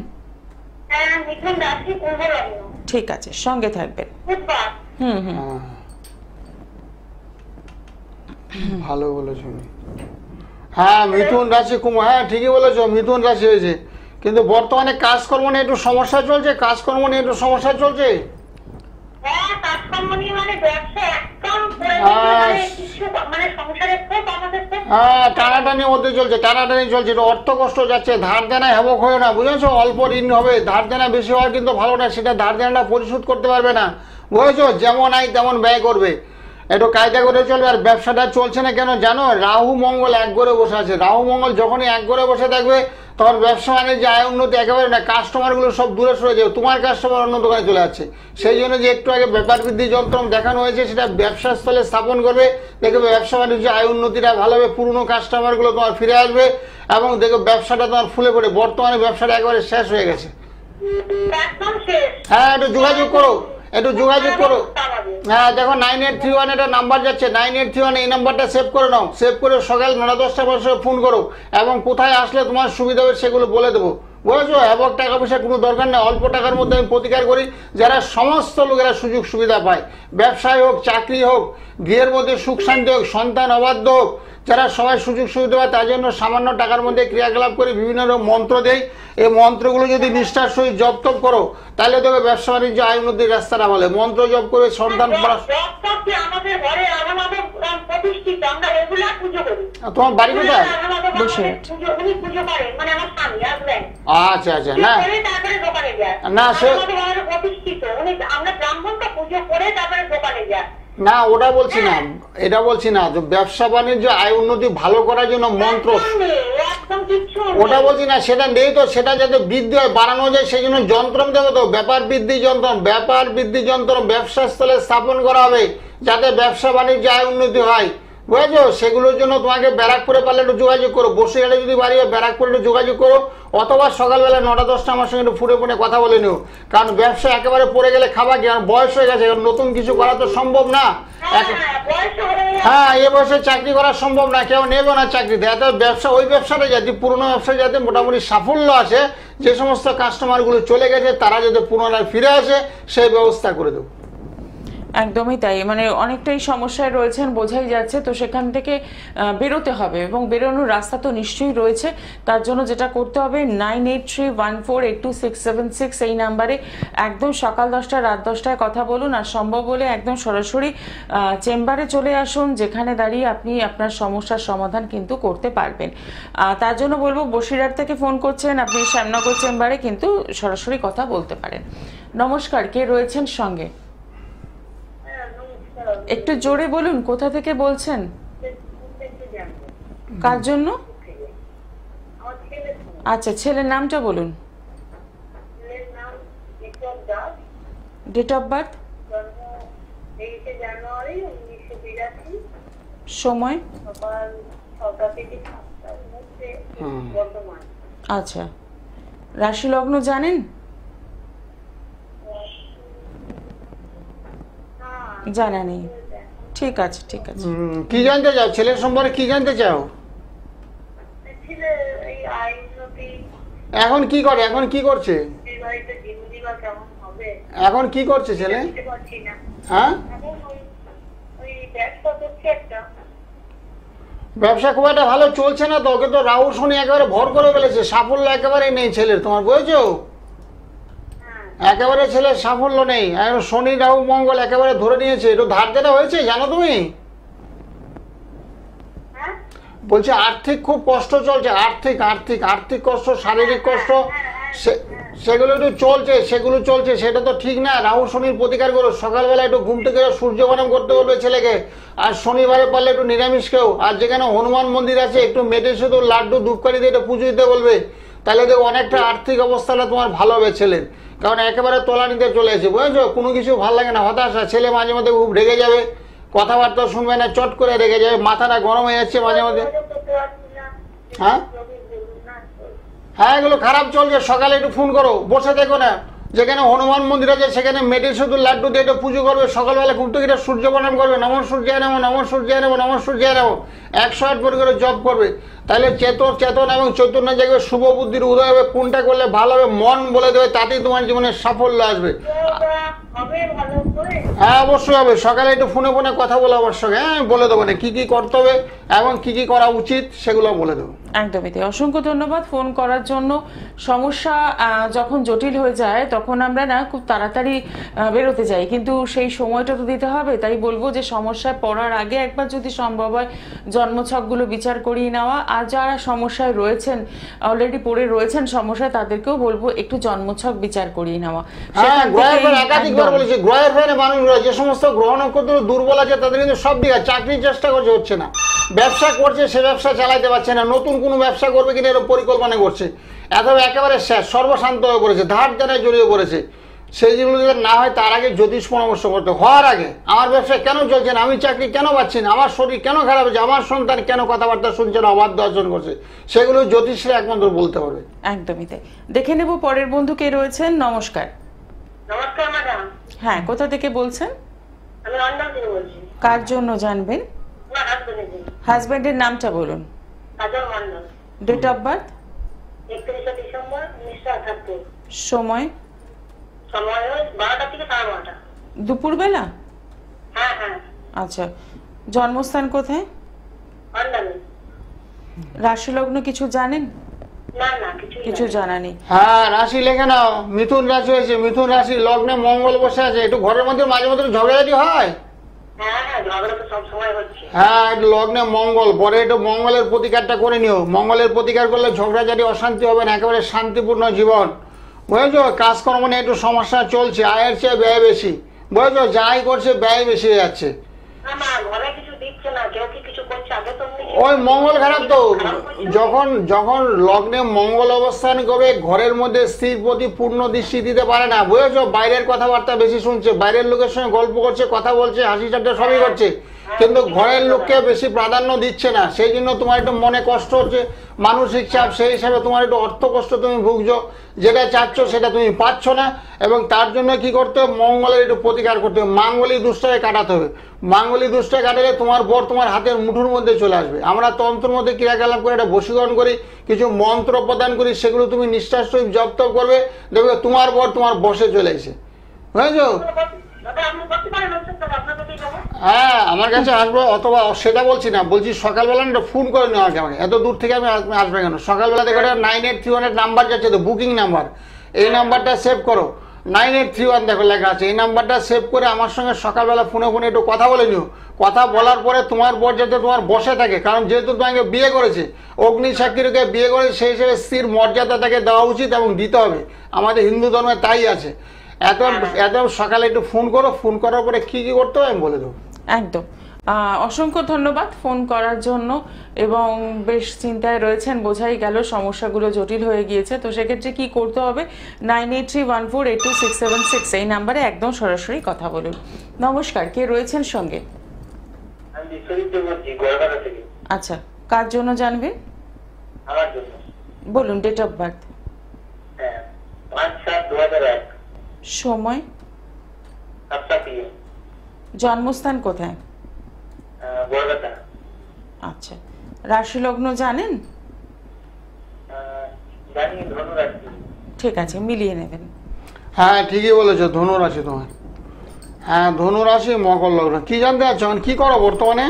হ্যাঁ, মিথুন রাশি, কুম্ভ লগ্ন। ঠিক আছে, সঙ্গে থাকবেন। বুধবার। হুম হুম। ভালো বলেছো। হ্যাঁ, মিথুন রাশি কুম্ভ, হ্যাঁ ঠিকই বলেছো, মিথুন রাশি হয়েছে। কিন্তু বর্তমানে কাজকর্ম নিয়ে একটু সমস্যা চলছে, কাজকর্ম নিয়ে একটু সমস্যা চলছে। হ্যাঁ, কাজকর্ম নিয়ে মানে ব্যবসা একদম পড়ে গেছে, কিছু মানে সংসারের খুব আমাদের খুব। হ্যাঁ, টানাটানি মধ্যে চলছে, টানাটানি চলছে, একটু অর্থ কষ্ট যাচ্ছে, ধার দেনা হেবক হয় না, বুঝেছো? অল্প ঋণ হবে, ধার দেনা বেশি হওয়া কিন্তু ভালো না, সেটা ধার দেনাটা পরিশোধ করতে পারবে না, বুঝেছো? যেমন আয় তেমন ব্যয় করবে, একটু কায়দা করে চলবে। আর ব্যবসাটা চলছে না কেন জানো? রাহু মঙ্গল এক ঘরে বসে আছে। রাহু মঙ্গল যখনই এক ঘরে বসে থাকবে তখন ব্যবসা বাণিজ্য আয় উন্নতি একেবারে না, কাস্টমারগুলো সব দূরে সরে যাবে, তোমার কাস্টমার অন্য দোকানে চলে যাচ্ছে। সেই জন্য যে একটু আগে ব্যাপার বৃদ্ধি যন্ত্র দেখানো হয়েছে সেটা ব্যবসা স্থলে স্থাপন করবে, দেখবে ব্যবসা বাণিজ্য আয় উন্নতিটা ভালো হবে, পুরনো কাস্টমারগুলো তোমার ফিরে আসবে এবং দেখবে ব্যবসাটা তোমার ফুলে পড়ে। বর্তমানে ব্যবসাটা একেবারে শেষ হয়ে গেছে। একদম শেষ। হ্যাঁ, একটু যোগাযোগ করো, একটু যোগাযোগ করো। হ্যাঁ দেখো, 9831 একটা নাম্বার যাচ্ছে, 9831 এই নাম্বারটা সেভ করে নাও, সেভ করে সকাল 9-10টা বসে ফোন করো এবং কোথায় আসলে তোমার সুবিধা হবে সেগুলো বলে দেবো, বুঝেছো? এবং টাকা পয়সা কোনো দরকার নেই, অল্প টাকার মধ্যে আমি প্রতিকার করি, যারা সমস্ত লোকেরা সুযোগ সুবিধা পায়, ব্যবসায় হোক, চাকরি হোক, গৃহের মধ্যে সুখ শান্তি হোক, সন্তান অবাধ্য হোক, যারা সবাই সুযোগ সুবিধা পায় তার জন্য সামান্য টাকার মধ্যে ক্রিয়াকলাপ করে বিভিন্ন রকম মন্ত্র দেয়। এই মন্ত্রগুলো যদি নিষ্ঠার সহিত জপ তপ করো তাহলে দেখবে ব্যবসা বাণিজ্য আয় উন্নতির রাস্তাটা বলে। মন্ত্র জপ করে সন্তান তোমার বাড়ি কোথায়? আচ্ছা আচ্ছা, না না সে না ওটা বলছি না, এটা বলছি না, ব্যবসা বাণিজ্য আয় উন্নতি ভালো করার জন্য মন্ত্র ওটা বলছি না, সেটা নেই তো, সেটা যাতে বৃদ্ধি হয়, বাড়ানো যায় সেই জন্য যন্ত্র দেবো তো, ব্যাপার বৃদ্ধি যন্ত্র, ব্যাপার বৃদ্ধি যন্ত্র ব্যবসা স্থলে স্থাপন করা হবে যাতে ব্যবসা বাণিজ্য আয় উন্নতি হয়, বুঝেছো? সেগুলোর জন্য তোমাকে ব্যারাকপুরে পারলে একটু যোগাযোগ করো, বসিরহাটে যদি বাড়ি হয় ব্যারাকপুরে একটু যোগাযোগ করো, অথবা সকালবেলা 9-10টা আমার সঙ্গে একটু ফুটে ফুটে কথা বলে নিও। কারণ ব্যবসা একেবারে পড়ে গেলে খাবার কি, কারণ বয়স হয়ে গেছে, নতুন কিছু করা তো সম্ভব না। হ্যাঁ, এ বয়সে চাকরি করা সম্ভব না, কেউ নেবে না চাকরিতে। এত ব্যবসা, ওই ব্যবসাটা যাতে পুরোনো ব্যবসায় যাতে মোটামুটি সাফল্য আসে, যে সমস্ত কাস্টমারগুলো চলে গেছে তারা যাতে পুনরায় ফিরে আসে সেই ব্যবস্থা করে দেবো। একদমই তাই, মানে অনেকটাই সমস্যায় রয়েছেন বোঝাই যাচ্ছে। তো সেখান থেকে বেরোতে হবে এবং বেরোনোর রাস্তা তো নিশ্চয়ই রয়েছে। তার জন্য যেটা করতে হবে 9831482676 এই নাম্বারে একদম সকাল 10টা রাত 10টায় কথা বলুন, আর সম্ভব হলে একদম সরাসরি চেম্বারে চলে আসুন, যেখানে দাঁড়িয়ে আপনি আপনার সমস্যার সমাধান কিন্তু করতে পারবেন। তার জন্য বলবো বসিরহাট থেকে ফোন করছেন আপনি, শ্যামনগর চেম্বারে কিন্তু সরাসরি কথা বলতে পারেন। নমস্কার, কে রয়েছেন সঙ্গে? একটু জোরে বলুন, কোথা থেকে বলছেন? কার জন্য? আচ্ছা, ছেলের নামটা বলুন। ডেট অফ বার্থ, সময়? আচ্ছা, রাশি লগ্ন জানেন? জানা নেই, ঠিক আছে ঠিক আছে। কি জানতে চাও ছেলের সম্পর্কে, কি জানতে চাও? এখন কি করে, এখন কি করছে, এখন কি করছে ছেলে? হ্যাঁ, ব্যবসা খুব একটা ভালো চলছে না তো। ওকে তো রাহু শনি একেবারে ভর করে ফেলেছে, সাফল্য একেবারে নেই ছেলের, তোমার বুঝেছো? একেবারে ছেলের সাফল্য নেই, শনি রাহু মঙ্গল একেবারে ধরে নিয়েছে। একটু ধার দেনা হয়েছে জানো তুমি? বলছে আর্থিক খুব কষ্ট চলছে, আর্থিক আর্থিক আর্থিক কষ্ট, শারীরিক কষ্ট, সেগুলো একটু চলছে, সেগুলো চলছে। সেটা তো ঠিক না। রাহু শনির প্রতিকার করো, সকালবেলা একটু ঘুম থেকে সূর্য প্রণাম করতে বলবে ছেলেকে, আর শনিবারে পারলে একটু নিরামিষ খেও, আর যেখানে হনুমান মন্দির আছে একটু মেটে শুধু লাড্ডু ধূপকাঠি দিয়ে একটু পুজো দিতে বলবে, তাহলে দেখো অনেকটা আর্থিক অবস্থাটা তোমার ভালো হবে ছেলের। কারণ একেবারে তলানিতে চলে এসে, বুঝেছো? কোনো কিছু ভালো লাগে না, হতাশা। ছেলে মাঝে মধ্যে খুব রেগে যাবে, কথাবার্তা শুনবে না, চট করে রেগে যাবে, মাথাটা গরম হয়ে যাচ্ছে মাঝে মধ্যে। হ্যাঁ হ্যাঁ, এগুলো খারাপ চলছে। সকালে একটু ফোন করো, বসে দেখো না, যেখানে হনুমান মন্দির আছে সেখানে মেটে শুধু লাড্ডু দিয়ে একটু পুজো করবে, সকালবেলা ঘুম থেকে সূর্য প্রণাম করবে, নমঃ সূর্যায় নমঃ, নমঃ সূর্যায় নমঃ, নমঃ সূর্যায় নমঃ 108 করে জপ করবে। তাহলে চেতন এবং চৈতন্য জায়গায় শুভ বুদ্ধির উদয় হবে। কোনটা করলে ভালো হবে মন বলে দেবে, তাতেই তোমার জীবনে সাফল্য আসবে। হ্যাঁ অবশ্যই হবে। সকালে একটু ফোনে ফোনে কথা বলে আমার সঙ্গে, হ্যাঁ বলে দেবো না কি কি করতে হবে এবং কি কি করা উচিত, সেগুলো বলে দেবো। একদমই তাই, অসংখ্য ধন্যবাদ ফোন করার জন্য। সমস্যা যখন জটিল হয়ে যায় তখন আমরা না খুব তাড়াতাড়ি বেরোতে যাই, কিন্তু সেই সময়টা তো দিতে হবে। তাই বলবো যে সমস্যায় পড়ার আগে একবার যদি সম্ভব হয় জন্মছকগুলো বিচার করিয়ে নেওয়া, আর যারা সমস্যায় রয়েছেন অলরেডি পড়ে রয়েছেন সমস্যায়, তাদেরকেও বলবো একটু জন্মছক বিচার করিয়ে নেওয়া। হ্যাঁ, গ্রহের একাধিকবার বলেছি, গ্রহের ফেরে মানুষরা যে সমস্ত গ্রহ নক্ষত্র দুর্বল আছে তাদের কিন্তু সব দিকে চাকরির চেষ্টা করছে, হচ্ছে না। ব্যবসা করছে, সে ব্যবসা চালাইতে পারছে না। নতুন কোনো ব্যবসা করবে কিনা এর পরিকল্পনা করছে, একেবারে শেষ, সর্বশান্ত হয়ে পড়েছে, ধার দেনায় জড়িয়ে পড়েছে। সেই যেগুলো যদি না হয় তার আগে জ্যোতিষ পরামর্শ করতে হওয়ার আগে, আমার ব্যবসা কেন চলছে না, আমি চাকরি কেন পাচ্ছি না, আমার শরীর কেন খারাপ হচ্ছে, আমার সন্তান কেন কথাবার্তা শুনছে না, অবাধ্য আচরণ করছে, সেগুলো জ্যোতিষরা একমাত্র বলতে পারবে। একদমই তাই। দেখে নেব পরের বন্ধু কে রয়েছেন। নমস্কার। নমস্কার ম্যাডাম। হ্যাঁ, কোথা থেকে বলছেন? আমি লন্ডন থেকে বলছি। কার জন্য জানবেন? আমার হাজবেন্ডের জন্য। হাজবেন্ডের নামটা বলুন। Kajal Mondal. Date of birth? 31শে ডিসেম্বর 1978। সময়? সময় 12টা থেকে 12:30। দুপুরবেলা? হ্যাঁ হ্যাঁ। আচ্ছা, জন্মস্থান কোথায়? লন্ডনে। রাশি লগ্ন কিছু জানেন? না না, কিছু জানা নেই। হ্যাঁ, রাশি লেখে নাও। মিথুন রাশি হয়েছে, মিথুন রাশি, লগ্নে মঙ্গল বসে আছে। একটু ঘরের মধ্যে মাঝে মধ্যে ঝগড়াঝাটি হয়। হ্যাঁ হ্যাঁ, ঝগড়া তো সব সময় হচ্ছে। হ্যাঁ, লগ্নে মঙ্গল, পরে একটু মঙ্গলের প্রতিকারটা করে নিও। মঙ্গলের প্রতিকার করলে ঝগড়াঝাটি অশান্তি হবে না, একেবারে শান্তিপূর্ণ জীবন। বুঝেছো? কাজকর্ম নিয়ে একটু সমস্যা চলছে, আয়ের চেয়ে ব্যয় বেশি। বুঝেছো? যাই করছে ব্যয় বেশি হয়ে যাচ্ছে। ঘরে কিছু দিচ্ছে না, কেউ কি কিছু করছে? আগে তো ওই মঙ্গল খারাপ তো, যখন লগ্নে মঙ্গল অবস্থান করবে ঘরের মধ্যে স্ত্রীর প্রতি পূর্ণ দৃষ্টি দিতে পারে না। বুঝেছো? বাইরের কথাবার্তা বেশি শুনছে, বাইরের লোকের সঙ্গে গল্প করছে, কথা বলছে, হাসি ঠাট্টা সবই করছে, কিন্তু ঘরের লোককে বেশি প্রাধান্য দিচ্ছে না। সেই জন্য তোমার একটু মনে কষ্ট হচ্ছে, মানসিক চাপ, সেই হিসাবে তোমার একটু অর্থ কষ্ট তুমি ভুগছো। যেটা চাচ্ছ সেটা তুমি পাচ্ছ না, এবং তার জন্য কি করতে হবে? মঙ্গলের একটু প্রতিকার করতে হবে, মাঙ্গলিক দুষ্টাকে কাটাতে হবে। মাঙ্গলিক দুষ্টাকে কাটালে তোমার বর তোমার হাতের মুঠোর মধ্যে চলে আসবে। আমরা তন্ত্রের মধ্যে ক্রিয়াকলাপ করে একটা বশীকরণ করি, কিছু মন্ত্র প্রদান করি, সেগুলো তুমি নিষ্ঠার সহিত জপ তপ করবে, দেখবে তোমার বর তোমার বসে চলে এসে। বুঝেছো? দাদা আপনি করতে পারেন অনুষ্ঠান, তবে আপনার কাছেই যাবো। হ্যাঁ আমার কাছে আসবো, অথবা সেটা বলছি না, বলছি সকালবেলা একটা ফোন করে নেওয়া আমাকে, এত দূর থেকে আমি আসবে কেন? সকালবেলা দেখো 9831 নাম্বার যাচ্ছে তো, বুকিং নাম্বার, এই নাম্বারটা সেভ করো, 9831 দেখো লেখা আছে, এই নাম্বারটা সেভ করে আমার সঙ্গে সকালবেলা ফোনে ফোনে একটু কথা বলে নিও। কথা বলার পরে তোমার বর যাতে তোমার বসে থাকে, কারণ যেহেতু তোমাকে বিয়ে করেছে, অগ্নি সাক্ষীরকে বিয়ে করে, সেই হিসেবে স্ত্রীর মর্যাদাটাকে দেওয়া উচিত এবং দিতে হবে, আমাদের হিন্দু ধর্মে তাই আছে। এত সকালে একটু ফোন করো, ফোন করার পরে কি কি করতে হবে আমি বলে দেবো। একদম। অসংখ্য ধন্যবাদ ফোন করার জন্য, এবং বেশ চিন্তায় রয়েছেন, বোঝাই গেল সমস্যাগুলো জটিল হয়ে গিয়েছে। তো সেক্ষেত্রে কি করতে হবে, 9831482676 এই নাম্বারে একদম সরাসরি কথা বলুন। নমস্কার, কে রয়েছেন সঙ্গে? আমি বিশ্বজিৎ বলছি গোয়ালপাড়া থেকে। আচ্ছা, কার জন্য জানবেন? আমার জন্য। বলুন ডেট অফ বার্থ। হ্যাঁ 5/7/2001। সময়? 7টা PM। জন্মস্থান কোথায়? গোয়ালপাড়া। আচ্ছা, রাশি লগ্ন জানেন? জানি ধনু রাশি। ঠিক আছে, মিলিয়ে নেবেন। হ্যাঁ ঠিকই বলেছো, ধনুরাশি তোমার। হ্যাঁ ধনুরাশি, মকর লগ্ন। কি জানতে চাচ্ছ, কি করো বর্তমানে?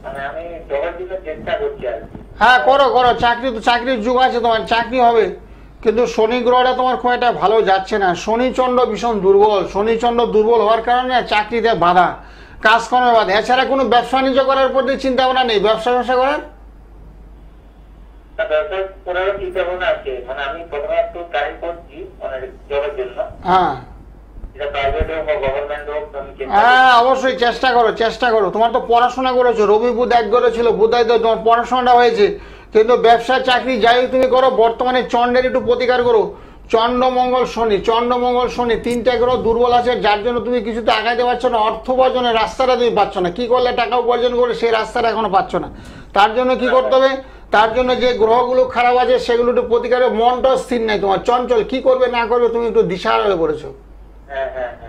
মানে আমি জবের জন্য চেষ্টা করছি আর কি। হ্যাঁ করো করো, চাকরি তো, চাকরির যুগ আছে তোমার, চাকরি হবে, কিন্তু শনি গ্রহটা তোমার খুব একটা ভালো যাচ্ছে না। শনিচন্দ্র ভীষণ দুর্বল, শনিচন্দ্র দুর্বল হওয়ার কারণে চাকরিতে বাধা, কাজকর্মে বাধা। এছাড়া কোনো ব্যবসা বাণিজ্য করার প্রতি চিন্তা ভাবনা নেই? ব্যবসা করার ব্যবসা করারও চিন্তা ভাবনা আছে। মানে আমি প্রথমে একটু ট্রাই করছি মানে জবের জন্য। হ্যাঁ এটা প্রাইভেট হোক বা গভর্নমেন্ট হোক, আমি চেষ্টা হ্যাঁ অবশ্যই চেষ্টা করো, চেষ্টা করো। তোমার তো পড়াশোনা করেছো, রবি বুধ এক ঘরে ছিল, বুধাই তো তোমার পড়াশোনাটা হয়েছে, কিন্তু ব্যবসা চাকরি যাই হোক তুমি করো, বর্তমানে চন্ডের একটু প্রতিকার করো। চন্ড মঙ্গল শনি, চন্ড মঙ্গল শনি, 3টা গ্রহ দুর্বল আছে, যার জন্য তুমি কিছুতে আগাইতে পারছো না, অর্থ উপার্জনের রাস্তাটা তুমি পাচ্ছ না, কি করলে টাকা উপার্জন করে সেই রাস্তাটা এখনো পাচ্ছ না। তার জন্য কি করতে হবে, তার জন্য যে গ্রহগুলো খারাপ আছে সেগুলো একটু প্রতিকারে, মনটাও স্থির নাই তোমার, চঞ্চল, কি করবে না করবে তুমি একটু দিশাহারা হয়ে পড়েছো।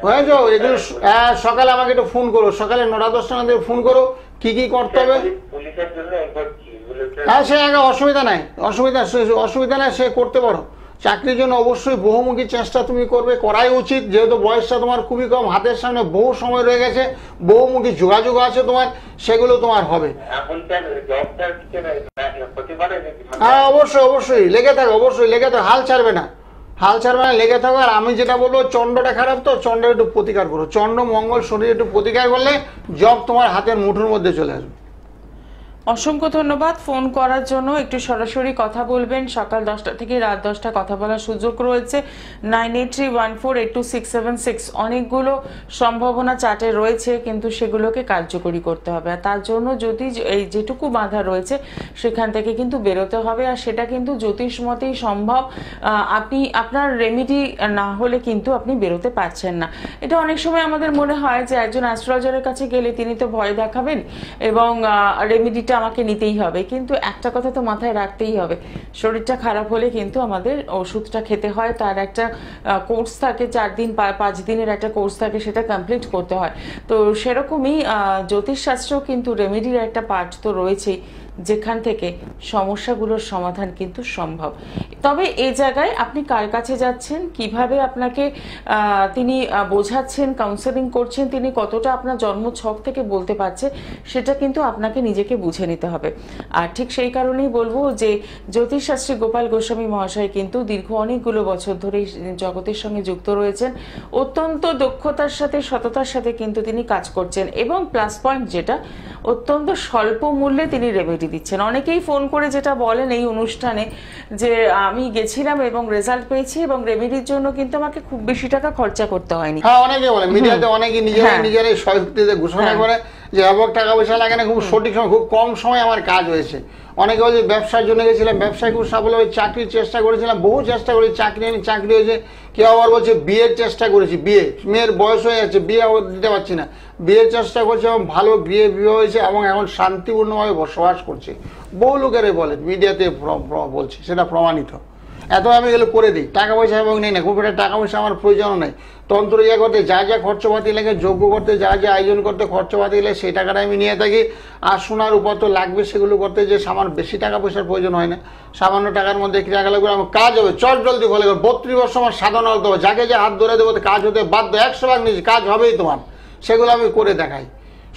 বুঝেছো? এগুলো সকালে আমাকে একটু ফোন করো, সকালে 9টা-10টার মধ্যে ফোন করো, কি কি করতে হবে। পুলিশের জন্য করছি। হ্যাঁ সে আগে অসুবিধা নাই, অসুবিধা নাই, সে করতে পারো। চাকরির জন্য অবশ্যই বহুমুখী চেষ্টা তুমি করবে, করাই উচিত, যেহেতু বয়সটা তোমার খুবই কম, হাতের সামনে বহু সময় রয়ে গেছে, বহুমুখী যোগাযোগ আছে তোমার, সেগুলো তোমার হবে। হ্যাঁ অবশ্যই অবশ্যই লেগে থাকো, অবশ্যই লেগে থাকো, হাল ছাড়বে না, হাল ছাড়বে না, লেগে থাকো। আর আমি যেটা বলবো, চন্ডটা খারাপ তো, চন্ডের একটু প্রতিকার করো, চন্ড মঙ্গল শরীর একটু প্রতিকার করলে জব তোমার হাতের মুঠোর মধ্যে চলে আসবে। অসংখ্য ধন্যবাদ ফোন করার জন্য। একটু সরাসরি কথা বলবেন, সকাল 10টা থেকে রাত 10টা কথা বলার সুযোগ রয়েছে। 9831482676 অনেকগুলো সম্ভাবনা চার্টে রয়েছে, কিন্তু সেগুলোকে কার্যকরী করতে হবে। আর তার জন্য যদি এই যেটুকু বাধা রয়েছে সেখান থেকে কিন্তু বেরোতে হবে, আর সেটা কিন্তু জ্যোতিষ মতেই সম্ভব। আপনি আপনার রেমেডি না হলে কিন্তু আপনি বেরোতে পারছেন না। এটা অনেক সময় আমাদের মনে হয় যে একজন অ্যাস্ট্রোলজারের কাছে গেলে তিনি তো ভয় দেখাবেন এবং রেমেডিটা আমাকে নিতেই হবে, কিন্তু একটা কথা তো মাথায় রাখতেই হবে, শরীরটা খারাপ হলে কিন্তু আমাদের ওষুধটা খেতে হয়, তার একটা কোর্স থাকে, 4 দিন 5 দিনের একটা কোর্স থাকে, সেটা কমপ্লিট করতে হয়। তো সেরকমই জ্যোতিষশাস্ত্র কিন্তু রেমেডির একটা পার্ট তো রয়েছেই, যেখান থেকে সমস্যাগুলোর সমাধান কিন্তু সম্ভব। তবে এই জায়গায় আপনি কার কাছে যাচ্ছেন, কিভাবে আপনাকে তিনি বোঝাচ্ছেন, কাউন্সেলিং করছেন, তিনি কতটা আপনার জন্মছক থেকে বলতে পারছে, সেটা কিন্তু আপনাকে নিজেকে বুঝে নিতে হবে। আর ঠিক সেই কারণেই বলবো যে জ্যোতিষশাস্ত্রী গোপাল গোস্বামী মহাশয় কিন্তু দীর্ঘ অনেকগুলো বছর ধরে জগতের সঙ্গে যুক্ত রয়েছেন, অত্যন্ত দক্ষতার সাথে, সততার সাথে কিন্তু তিনি কাজ করছেন, এবং প্লাস পয়েন্ট যেটা, অত্যন্ত স্বল্প মূল্যে তিনি রেমেডি দিচ্ছেন। অনেকেই ফোন করে যেটা বলেন এই অনুষ্ঠানে যে আমি গেছিলাম এবং রেজাল্ট পেয়েছি, এবং রেমেডির জন্য কিন্তু আমাকে খুব বেশি টাকা খরচা করতে হয়নি। হ্যাঁ অনেকে বলে, মিডিয়াতে অনেকে নিজেরাই সযুক্তিতে ঘোষণা করে যে অবাক টাকা পয়সা লাগে না, খুব সঠিক সময়, খুব কম সময় আমার কাজ হয়েছে। অনেকে বলছে ব্যবসার জন্য গেছিলাম, ব্যবসায় খুব সাফল্য হয়েছে, চাকরির চেষ্টা করেছিলাম, বহু চেষ্টা করেছি, চাকরি হয়েছে। কেউ আবার বলছে বিয়ের চেষ্টা করেছি, মেয়ের বয়স হয়ে যাচ্ছে, বিয়ে দিতে পারছি না, বিয়ের চেষ্টা করছে এবং ভালো বিয়ে হয়েছে এবং এখন শান্তিপূর্ণভাবে বসবাস করছে। বহু লোকেরাই বলে, মিডিয়াতে বলছে, সেটা প্রমাণিত। এত আমি এগুলো করে দিই, টাকা পয়সা এবং নেই না, খুব একটা টাকা পয়সা আমার প্রয়োজনও নেই। তন্ত্র ইয়ে করতে যা যা খরচপাতি লাগে, যজ্ঞ করতে যা যা আয়োজন করতে খরচপাতি লাগে, সেই টাকাটা আমি নিয়ে থাকি। আর সোনার উপর তো লাগবে, সেগুলো করতে যে সামান্য বেশি টাকা পয়সার প্রয়োজন হয় না, সামান্য টাকার মধ্যে ক্রিয়াকলাপ করে আমার কাজ হবে, চট জলদি ফলে 32 বছর আমার সাধনা হতে হবে, যাকে যে হাত ধরে দেবো কাজ হতে বাধ্য, 100 ভাগ নিজে কাজ হবেই তোমার, সেগুলো আমি করে দেখাই।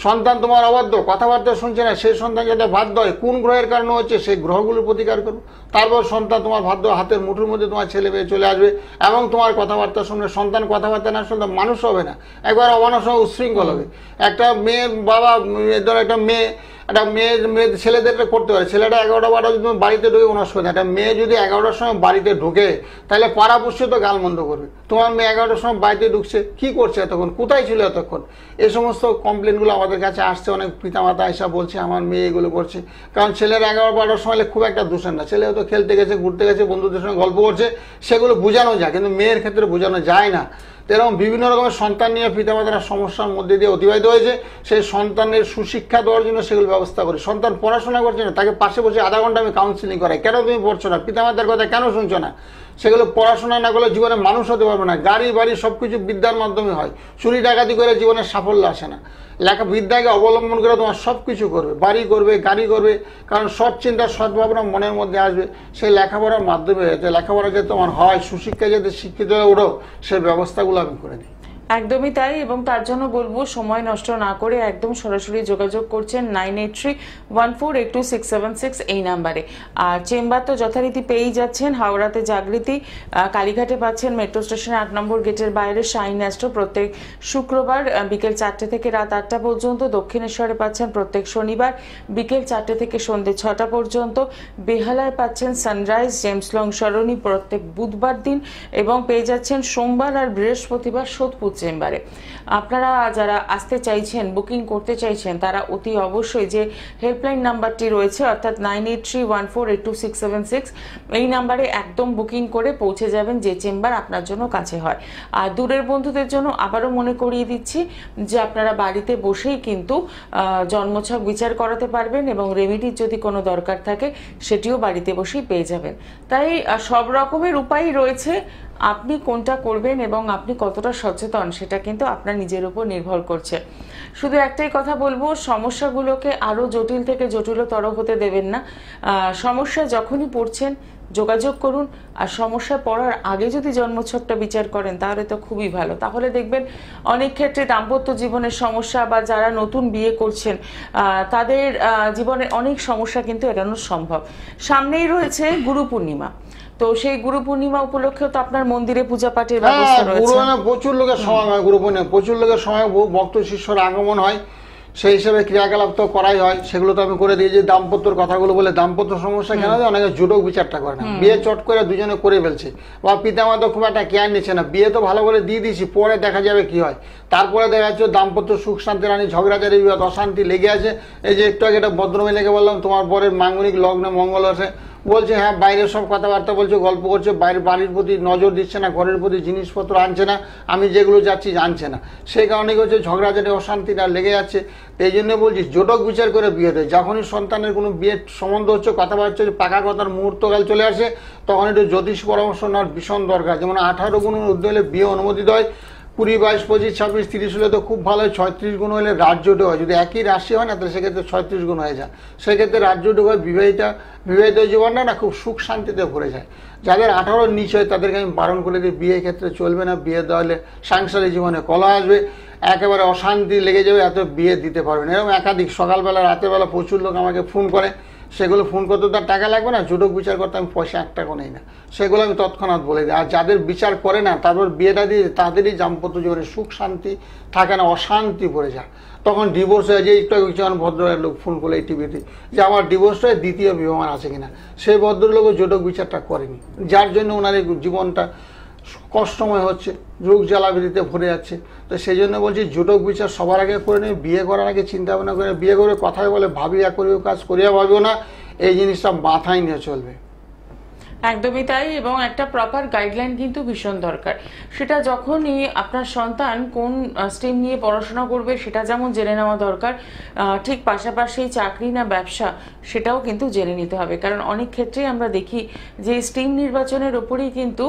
সন্তান তোমার অবাধ্য, কথাবার্তা শুনছে না, সেই সন্তান যাতে বাধ্য হয়, কোন গ্রহের কারণে হচ্ছে সেই গ্রহগুলোর প্রতিকার করো। তারপর সন্তান তোমার বাধ্য, হাতের মুঠোর মধ্যে তোমার ছেলে মেয়ে চলে আসবে এবং তোমার কথাবার্তা শুনবে। সন্তান কথাবার্তা না শুনলে মানুষ হবে না, একবার অমানুষ হবে, উচ্ছৃঙ্খল হবে। একটা মেয়ের বাবা, ধর একটা মেয়ে ছেলেদের করতে পারে, ছেলেটা 11টা 12টা যদি বাড়িতে ঢুকে ওনার সঙ্গে, একটা মেয়ে যদি 11টার সময় বাড়িতে ঢুকে তাহলে পাড়াপড়শি তো গালমন্দ করবে। তোমার মেয়ে 11টার সময় বাড়িতে ঢুকছে, কি করছে এতক্ষণ, কোথায় ছিল এতক্ষণ? এই সমস্ত কমপ্লেনগুলো আমাদের কাছে আসছে, অনেক পিতামাতা এসা বলছে আমার মেয়ে এগুলো করছে। কারণ ছেলের 11-12টার সময় খুব একটা দূষণ না, ছেলে হয়তো খেলতে গেছে, ঘুরতে গেছে, বন্ধুদের সঙ্গে গল্প করছে, সেগুলো বোঝানো যায়, কিন্তু মেয়ের ক্ষেত্রে বোঝানো যায় না। এরকম বিভিন্ন রকমের সন্তান নিয়ে পিতামাতারা সমস্যার মধ্যে দিয়ে অতিবাহিত হয়েছে। সেই সন্তানের সুশিক্ষা দেওয়ার জন্য সেগুলো ব্যবস্থা করি। সন্তান পড়াশোনা করছে না, তাকে পাশে বসে আধা ঘন্টা আমি কাউন্সিলিং করাই, কেন তুমি পড়ছো না, পিতামাতার কথা কেন শুনছো না? সেগুলো পড়াশোনা না করলে জীবনে মানুষ হতে পারবে না। গাড়ি বাড়ি সবকিছু বিদ্যার মাধ্যমে হয়, চুরি ডাকাতি করে জীবনের সাফল্য আসে না। লেখা বিদ্যাকে অবলম্বন করে তোমার সব কিছু করবে, বাড়ি করবে, গাড়ি করবে, কারণ সৎ চিন্তা সৎ ভাবনা মনের মধ্যে আসবে। সেই লেখাপড়ার মাধ্যমে যাতে লেখাপড়া যাতে তোমার হয়, সুশিক্ষা যাতে শিক্ষিত হয়ে ওঠো, সেই ব্যবস্থাগুলো আমি করে দিই। একদমই তাই, এবং তার জন্য বলবো সময় নষ্ট না করে একদম সরাসরি যোগাযোগ করছেন 9831482676 এই নাম্বারে। আর চেম্বার তো যথারীতি পেয়েই যাচ্ছেন, হাওড়াতে জাগৃতি, কালীঘাটে পাচ্ছেন মেট্রো স্টেশনের 8 নম্বর গেটের বাইরে শাইন অ্যাস্ট্রো প্রত্যেক শুক্রবার বিকেল 4টে থেকে রাত 8টা পর্যন্ত, দক্ষিণেশ্বরে পাচ্ছেন প্রত্যেক শনিবার বিকেল 4টে থেকে সন্ধ্যে 6টা পর্যন্ত, বেহালায় পাচ্ছেন সানরাইজ জেমস লং সরণি প্রত্যেক বুধবার দিন, এবং পেয়ে যাচ্ছেন সোমবার আর বৃহস্পতিবার সোদপুর চেম্বারে। আপনারা যারা আসতে চাইছেন, বুকিং করতে চাইছেন, তারা অতি অবশ্যই যে হেল্পলাইন নাম্বারটি রয়েছে অর্থাৎ 9831482676 এই নাম্বারে একদম বুকিং করে পৌঁছে যাবেন যে চেম্বার আপনার জন্য কাছে হয়। আর দূরের বন্ধুদের জন্য আবারও মনে করিয়ে দিচ্ছি যে আপনারা বাড়িতে বসেই কিন্তু জন্মছক বিচার করাতে পারবেন, এবং রেমিডির যদি কোনো দরকার থাকে সেটিও বাড়িতে বসেই পেয়ে যাবেন। তাই সব রকমের উপায় রয়েছে, আপনি কোনটা করবেন এবং আপনি কতটা সচেতন সেটা কিন্তু আপনার নিজের উপর নির্ভর করছে। শুধু একটাই কথা বলবো, সমস্যাগুলোকে আরো জটিল থেকে জটিলতর হতে দেবেন না। সমস্যা যখনই পড়ছেন যোগাযোগ করুন, আর সমস্যা পড়ার আগে যদি জন্মছকটা বিচার করেন তাহলে তো খুবই ভালো। তাহলে দেখবেন অনেক ক্ষেত্রে দাম্পত্য জীবনের সমস্যা বা যারা নতুন বিয়ে করছেন তাদের জীবনে অনেক সমস্যা কিন্তু এড়ানো সম্ভব। সামনেই রয়েছে গুরু পূর্ণিমা, তো সেই গুরু পূর্ণিমা উপলক্ষে তো আপনার মন্দিরে পূজা পাঠের ব্যবস্থা রয়েছে। প্রচুর লোকের সময় হয় গুরু পূর্ণিমা, প্রচুর লোকের সময় ভক্ত শিষ্যর আগমন হয়, সেই হিসেবে ক্রিয়াকলাপ তো করাই হয়, সেগুলো তো আমি করে দিই। যে দাম্পত্যর কথাগুলো বলে, দাম্পত্য সমস্যা কেন হয়, অনেকে জোটক বিচারটা করে না, বিয়ে চট করে দুজনে করে ফেলছে, বা পিতামাতা খুব একটা কেয়ার নিচ্ছে না, বিয়ে তো ভালো করে দিয়ে দিয়েছি, পরে দেখা যাবে কি হয়। তারপরে দেখা যাচ্ছে দাম্পত্য সুখ শান্তি রানী ঝগড়াঝাড়ি বিবাদ অশান্তি লেগে আছে। এই যে একটু আগে একটা ভদ্রমহিলাকে বললাম তোমার পরের মাঙ্গলিক লগ্নে মঙ্গল আছে, বলছে হ্যাঁ বাইরের সব কথাবার্তা বলছে, গল্প করছে, বাইরের বাড়ির প্রতি নজর দিচ্ছে না, ঘরের প্রতি জিনিসপত্র আনছে না, আমি যেগুলো যাচ্ছি জানছে না, সেই কারণে হচ্ছে ঝগড়াঝাড়ি অশান্তিটা লেগে যাচ্ছে। এই জন্য বলছি জোটক বিচার করে বিয়ে দেয়। যখনই সন্তানের কোনো বিয়ের সম্বন্ধ হচ্ছে, কথাবার্তা হচ্ছে, পাকা কথার মুহূর্তকাল চলে আসে, তখন একটু জ্যোতিষ পরামর্শ নেওয়ার ভীষণ দরকার। যেমন 18 গুণের ঊর্ধ্বে হলে বিয়ে অনুমোদিত হয়, 20, 22, 25, 26, 30 হলে তো খুব ভালো হয়, 36 গুণ হলে রাজযোগে হয়। যদি একই রাশি হয় না তাহলে সেক্ষেত্রে 36 গুণ হয়ে যায়, সেক্ষেত্রে রাজযোগে হয়, বিবাহিত জীবনটা না খুব সুখ শান্তিতে ভরে যায়। যাদের 18 নিচ হয় তাদেরকে আমি বারণ করে দিই বিয়ে ক্ষেত্রে চলবে না, বিয়ে দেওয়ালে সাংসারিক জীবনে কলহ আসবে, একেবারে অশান্তি লেগে যাবে, এত বিয়ে দিতে পারবেন। এরকম একাধিক সকালবেলা রাতের বেলা প্রচুর লোক আমাকে ফোন করে, সেগুলো ফোন করতে তার টাকা লাগবে না, জোটক বিচার করতে আমি পয়সা 1 টাকা নেই না, সেগুলো আমি তৎক্ষণাৎ বলে দিই। আর যাদের বিচার করে না তারপর বিয়েটা দিয়ে তাদেরই দাম্পত্য জীবনে সুখ শান্তি থাকে না, অশান্তি পড়ে যায়, তখন ডিভোর্স হয়ে যায়। একটু যেমন ভদ্রলোক লোক ফোন করলে এই টিভিতে যে আমার ডিভোর্স হয়ে দ্বিতীয় বিবাহ আছে কিনা, সেই ভদ্রলোকও জোটক বিচারটা করেনি, যার জন্য ওনার এই জীবনটা কষ্টময় হচ্ছে, রোগ জ্বালাবিতে ভরে যাচ্ছে। তো সেই জন্য বলছি জোটক বিচার সবার আগে করে নিয়ে, বিয়ে করার আগে চিন্তা ভাবনা করে, বিয়ে করে কথায় বলে ভাবিয়া করিও কাজ করিয়া ভাবিও না, এই জিনিসটা মাথায় নিয়ে চলবে। একদমই তাই, এবং একটা প্রপার গাইডলাইন কিন্তু ভীষণ দরকার। সেটা যখনই আপনার সন্তান কোন স্ট্রিম নিয়ে পড়াশোনা করবে সেটা যেমন জেনে নেওয়া দরকার, ঠিক পাশাপাশি চাকরি না ব্যবসা সেটাও কিন্তু জেনে নিতে হবে। কারণ অনেক ক্ষেত্রেই আমরা দেখি যে স্ট্রিম নির্বাচনের ওপরেই কিন্তু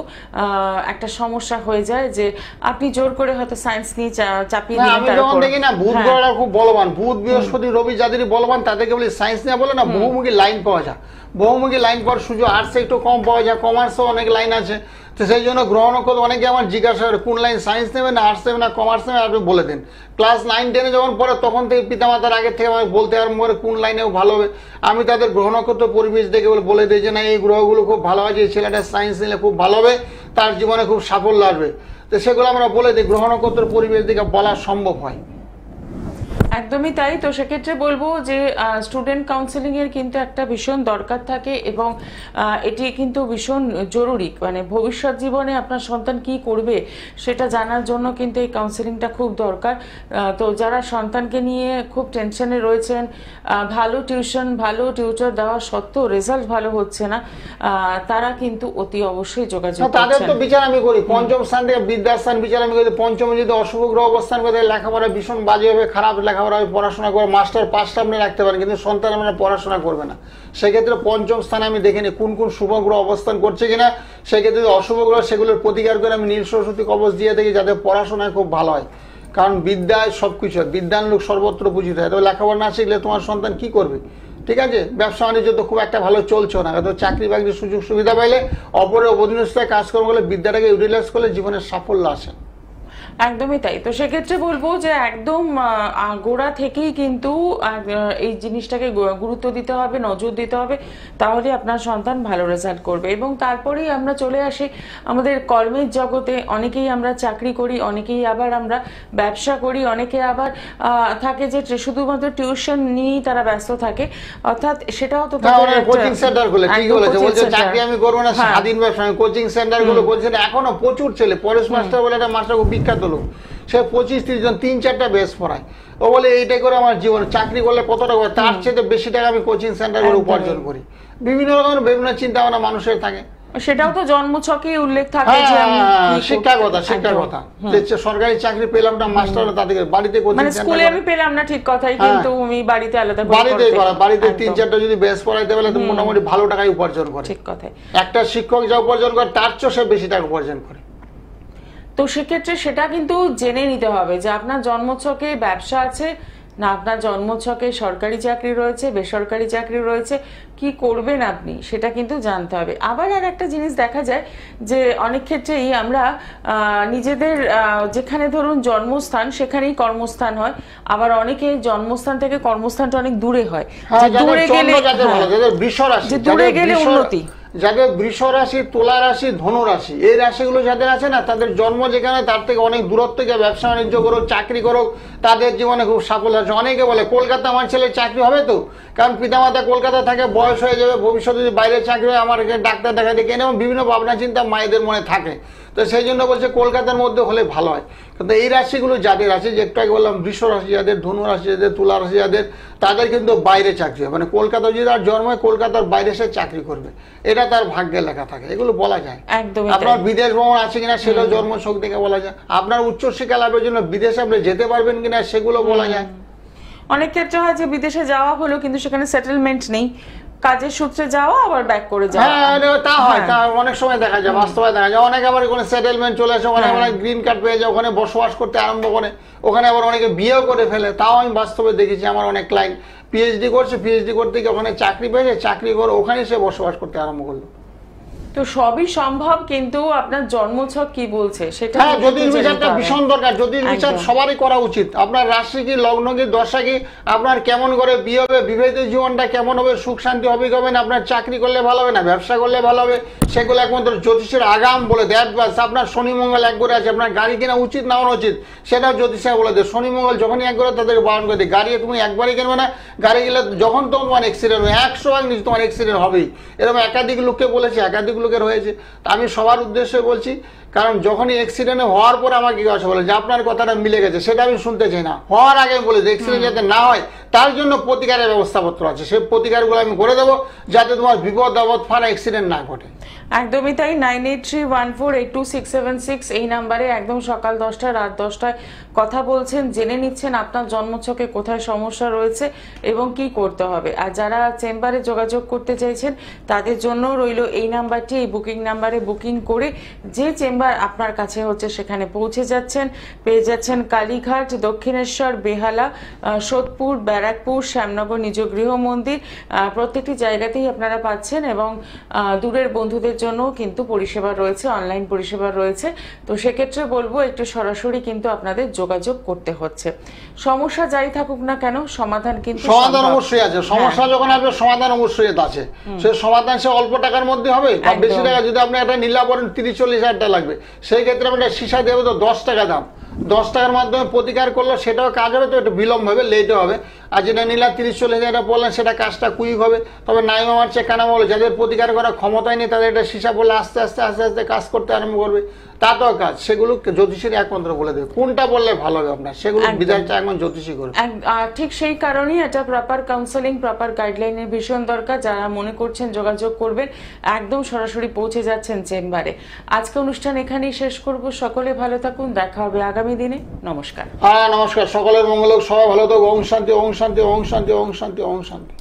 একটা সমস্যা হয়ে যায়, যে আপনি জোর করে হয়তো সায়েন্স নিয়ে চাপিয়ে দিলেন। আমি যখন দেখি না বুধ গ্রহটা খুব বলবান, বুধ বৃহস্পতি রবি যাদেরই বলবান তাদেরকে বলি সায়েন্স নিয়ে বলে না বহুমুখী লাইন পাওয়া যায়, বহুমুখী লাইন পাওয়ার সুযোগ। আর্টসে একটু কম পাওয়া যায়, কমার্সেও অনেক লাইন আছে। তো সেই জন্য গ্রহ নক্ষত্র অনেকে আমার জিজ্ঞাসা করে কোন লাইন, সায়েন্স নেবে না আর্টস নেবে না কমার্স নেবে, আপনি বলে দিন। ক্লাস 9-10 যখন পড়ে তখন থেকে পিতামাতার আগে থেকে আমাকে বলতে আরম্ভ করে কোন লাইনেও ভালো হবে। আমি তাদের গ্রহ নক্ষত্র পরিবেশ দেখে বলে দিই যে না এই গ্রহগুলো খুব ভালো আছে, এই ছেলেটা সায়েন্স নিলে খুব ভালো হবে, তার জীবনে খুব সাফল্য আসবে। তো সেগুলো আমরা বলে দিই, গ্রহ নক্ষত্র পরিবেশ দেখে বলা সম্ভব হয়। একদমই তাই। তো সেক্ষেত্রে বলবো যে স্টুডেন্ট কাউন্সেলিং এর কিন্তু একটা ভীষণ দরকার থাকে, এবং এটি কিন্তু ভীষণ জরুরি। মানে ভবিষ্যৎ জীবনে আপনার সন্তান কি করবে সেটা জানার জন্য কিন্তু এই কাউন্সেলিংটা খুব দরকার। তো যারা সন্তানকে নিয়ে খুব টেনশনে রয়েছেন, ভালো টিউশন ভালো টিউটর দেওয়া সত্ত্বেও রেজাল্ট ভালো হচ্ছে না, তারা কিন্তু অতি অবশ্যই যোগাযোগ করছেন। তাদের তো বিচার আমি করি, পঞ্চম স্থান থেকে বিদ্যাস্থান বিচার আমি করি। পঞ্চমে যদি অশুভ গ্রহ অবস্থান করে লেখাপড়া ভীষণ বাজে হবে, খারাপ লেখাপড়া পড়াশোনা করে মাস্টার পাসটা আপনি রাখতে পারেন, কিন্তু সন্তান আপনারা পড়াশোনা করবে না। সেক্ষেত্রে পঞ্চম স্থানে আমি দেখে নিই কোন কোন শুভ গ্রহ অবস্থান করছে কিনা। সেক্ষেত্রে অশুভ গ্রহ সেগুলোর প্রতিকার করে আমি নীল সরস্বতী কবচ দিয়ে দেখি যাতে পড়াশোনায় খুব ভালো হয়। কারণ বিদ্যায় সবকিছু হয়, বিদ্যান লোক সর্বত্র পূজিত হয়। তবে লেখাপড়া না শিখলে তোমার সন্তান কি করবে? ঠিক আছে, ব্যবসা বাণিজ্য তো খুব একটা ভালো চলছে না, তো চাকরি বাকরির সুযোগ সুবিধা পাইলে অপরের অধীনস্থায় কাজকর্ম করলে বিদ্যাটাকে ইউটিলাইজ করলে জীবনের সাফল্য আসে। একদমই তাই। তো সেক্ষেত্রে বলবো যে একদম গোড়া থেকেই কিন্তু এই জিনিসটাকে গুরুত্ব দিতে হবে, নজর দিতে হবে, তাহলে আপনার সন্তান ভালো রেজাল্ট করবে। এবং তারপরেই আমরা চলে আসি আমাদের কর্মের জগতে। অনেকেই আমরা চাকরি করি, অনেকেই আবার আমরা ব্যবসা করি, অনেকে আবার থাকে যে শুধুমাত্র টিউশন নিয়েই তারা ব্যস্ত থাকে। অর্থাৎ সেটাও তো কোচিং সেন্টার গুলো ঠিক বলেছে, বলছে চাকরি আমি করবো না, স্বাধীন ব্যবসা। কোচিং সেন্টার গুলো বলছে এখনো প্রচুর ছেলে, পরেশ মাস্টার বলে একটা মাস্টার খুব বিখ্যাত লোক, সে 25-30 জন 3-4টা বেস পড়ায়। ও বলে এইটাই করে আমার জীবন, চাকরি করলে কত টাকা, তার চেয়ে বেশি টাকা আমি কোচিং সেন্টার করে উপার্জন করি। বিভিন্ন রকমের বিভিন্ন চিন্তা ভাবনা মানুষের থাকে। সেটাও তো জন্মছকে উল্লেখ থাকে যে শিক্ষাগত সরকারি চাকরি পেলাম না মাস্টার, তাদেরকে বাড়িতে মানে স্কুলে আমি পেলাম না ঠিক কথাই, কিন্তু আমি বাড়িতে আলাদা বাড়িতে করা, বাড়িতে 3-4টা যদি বেস পড়াইতে পারলে তো মোটামুটি ভালো টাকায় উপার্জন করে। ঠিক কথাই, একটা শিক্ষক যা উপার্জন করে তার চেয়ে সে বেশি টাকা উপার্জন করে। তো সেক্ষেত্রে সেটা কিন্তু জেনে নিতে হবে যে আপনার জন্মছকে ব্যবসা আছে না, আপনার জন্মছকে সরকারি চাকরি রয়েছে, বেসরকারি চাকরি রয়েছে, কি করবেন আপনি সেটা কিন্তু জানতে হবে। আবার আর একটা জিনিস দেখা যায় যে অনেক ক্ষেত্রেই আমরা নিজেদের যেখানে ধরুন জন্মস্থান সেখানেই কর্মস্থান হয়, আবার অনেকে জন্মস্থান থেকে কর্মস্থানটা অনেক দূরে হয়, দূরে গেলে উন্নতি। যাদের বৃষ রাশি, তুলা রাশি, ধনু রাশি, এই রাশিগুলো যাদের আছে না, তাদের জন্ম যেখানে তার থেকে অনেক দূরত্ব গিয়ে ব্যবসা বাণিজ্য করুক, চাকরি করুক, তাদের জীবনে খুব সাফল্য আছে। অনেকে বলে কলকাতা আমার ছেলের চাকরি হবে তো, কারণ পিতামাতা কলকাতা থাকে, বয়স হয়ে যাবে, ভবিষ্যতে যদি বাইরে চাকরি হয় আমার এখানে ডাক্তার দেখা দেখে, এবং বিভিন্ন ভাবনা চিন্তা মায়েদের মনে থাকে। তো সেই জন্য বলছে কলকাতার মধ্যে হলে ভালো হয়। কিন্তু এই রাশিগুলো যাদের আছে, যে একটু আগে বললাম বৃষ রাশি যাদের, ধনু রাশি যাদের, তুলা রাশি যাদের, তাদের কিন্তু বাইরে চাকরি হয়, মানে কলকাতা যদি তার জন্ম হয় কলকাতার বাইরে সে চাকরি করবে, এটা তার ভাগ্যে লেখা থাকে। এগুলো বলা যায়। আপনার বিদেশ ভ্রমণ আছে কিনা সেটাও জন্ম ছক থেকে বলা যায়। আপনার উচ্চশিক্ষা লাভের জন্য বিদেশে আপনি যেতে পারবেন কিনা সেগুলো বলা যায়। অনেক ক্ষেত্রে হয় যে বিদেশে যাওয়া হলো কিন্তু সেখানে সেটেলমেন্ট নেই, কাজের সূত্রে যাওয়া আবার ব্যাক করে যাওয়া। হ্যাঁ, তা হয়, তা অনেক সময় দেখা যায়, বাস্তবে দেখা যায়। অনেকে আবার ওখানে সেটেলমেন্ট চলে আসে, ওখানে আমরা গ্রিন কার্ড পেয়ে যায়, ওখানে বসবাস করতে আরম্ভ করে, ওখানে আবার অনেকে বিয়েও করে ফেলে। তাও আমি বাস্তবে দেখেছি, আমার অনেক ক্লায়েন্ট পিএইচডি করছে, পিএইচডি করতে গিয়ে ওখানে চাকরি পেয়েছে, চাকরি করে ওখানে সে বসবাস করতে আরম্ভ করলো। তো সবই সম্ভব, কিন্তু আপনার জন্মছক কি বলছে সেটা। হ্যাঁ, জ্যোতিষ বিচারটা ভীষণ দরকার। জ্যোতিষ বিচার সবারই করা উচিত। আপনার রাশি কি, লগ্ন কি, দশা কি, আপনার কেমন করে বিয়ে হবে, বিবাহিত জীবনটা কেমন হবে, সুখ শান্তি হবে কি হবে না, আপনার চাকরি করলে ভালো হবে না ব্যবসা করলে ভালো হবে, সেগুলো একমাত্র জ্যোতিষের আগাম বলে দেয়। আপনার শনি মঙ্গল এক করে আছে, আপনার গাড়ি কেনা উচিত না অনুচিত সেটাও জ্যোতিষে বলে দেয়। শনি মঙ্গল যখনই এক করে তাদেরকে বারণ করে দেয়, গাড়ি তুমি একবারই কিনবে না, গাড়ি গেলে যখন তোমার অ্যাক্সিডেন্ট হবে 100 ভাগ নিচে তোমার অ্যাক্সিডেন্ট হবেই। এরকম একাধিক লোককে বলেছে, একাধিক লোকের হয়েছে। তা আমি সবার উদ্দেশ্যে বলছি, কারণ যখনই অ্যাক্সিডেন্ট হওয়ার পর আমাকে কি কথা বলে যে আপনার কথাটা মিলে গেছে, সেটা আমি শুনতে চাই না। হওয়ার আগে বলে যে অ্যাক্সিডেন্ট যাতে না হয় তার জন্য প্রতিকারের ব্যবস্থাপত্র আছে, সেই প্রতিকারগুলো আমি করে দেবো যাতে তোমার বিপদ আপদ ফানা অ্যাক্সিডেন্ট না ঘটে। একদমই তাই। 9831482676 এই নাম্বারে একদম সকাল 10টা রাত 10টায় কথা বলছেন, জেনে নিচ্ছেন আপনার জন্মছকে কোথায় সমস্যা রয়েছে এবং কি করতে হবে। আর যারা চেম্বারে যোগাযোগ করতে চাইছেন তাদের জন্য রইল এই নাম্বারটি, এই বুকিং নাম্বারে বুকিং করে যে চেম্বার আপনার কাছে হচ্ছে সেখানে পৌঁছে যাচ্ছেন, পেয়ে যাচ্ছেন কালীঘাট, দক্ষিণেশ্বর, বেহালা, সোদপুর, ব্যারাকপুর, শ্যামনগর, নিজ গৃহ মন্দির, প্রত্যেকটি জায়গাতেই আপনারা পাচ্ছেন। এবং দূরের বন্ধুদের জন্য কিন্তু পরিষেবা রয়েছে, অনলাইন পরিষেবা রয়েছে। তো সেক্ষেত্রে বলবো একটু সরাসরি কিন্তু আপনাদের যোগাযোগ করতে হচ্ছে। সমস্যা যাই থাকুক না কেন, সমাধান কিন্তু সমাধান অবশ্যই আছে। সমস্যা যখন আসবে সমাধান অবশ্যই আছে। সে সমাধান সে অল্প টাকার মধ্যে হবে, বেশি টাকা যদি আপনি একটা নীলা পড়েন 30-40 হাজার টাকা লাগবে, সেই ক্ষেত্রে আমরা সীসা দেবো তো 10 টাকা দাম, 10 টাকার মাধ্যমে প্রতিকার করলে সেটাও কাজ হবে, তো একটু বিলম্ব হবে, লেটও হবে। আর যেটা নিলা 30-40 হাজার টাকা পড়লেন সেটা কাজটা কুইক হবে। তবে নাইম আমার চেয়ে কেন বলো, যাদের প্রতিকার করার ক্ষমতাই নেই তাদের এটা সীসা বললে আস্তে আস্তে আস্তে আস্তে কাজ করতে আরম্ভ করবে, তাতেও কাজ। সেগুলো জ্যোতিষীর একমাত্র বলে দেবে কোনটা বললে ভালো হবে আপনার, সেগুলো বিধানটা একমাত্র জ্যোতিষী করবে। ঠিক সেই কারণেই এটা প্রপার কাউন্সেলিং, প্রপার গাইডলাইনের ভীষণ দরকার। যারা মনে করছেন যোগাযোগ করবেন, একদম সরাসরি পৌঁছে যাচ্ছেন চেম্বারে। আজকে অনুষ্ঠান এখানেই শেষ করব। সকলে ভালো থাকুন, দেখা হবে আগামী দিনে। নমস্কার। হ্যাঁ নমস্কার, সকলের মঙ্গল হোক, সবাই ভালো থাকুক। ওম শান্তি, ওম শান্তি, ওম শান্তি, ওম শান্তি, ওম শান্তি।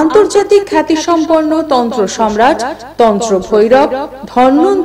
আন্তর্জাতিক খ্যাতিসম্পন্ন তন্ত্র সম্রাট তন্ত্র ভৈরব ধন্বন্তরী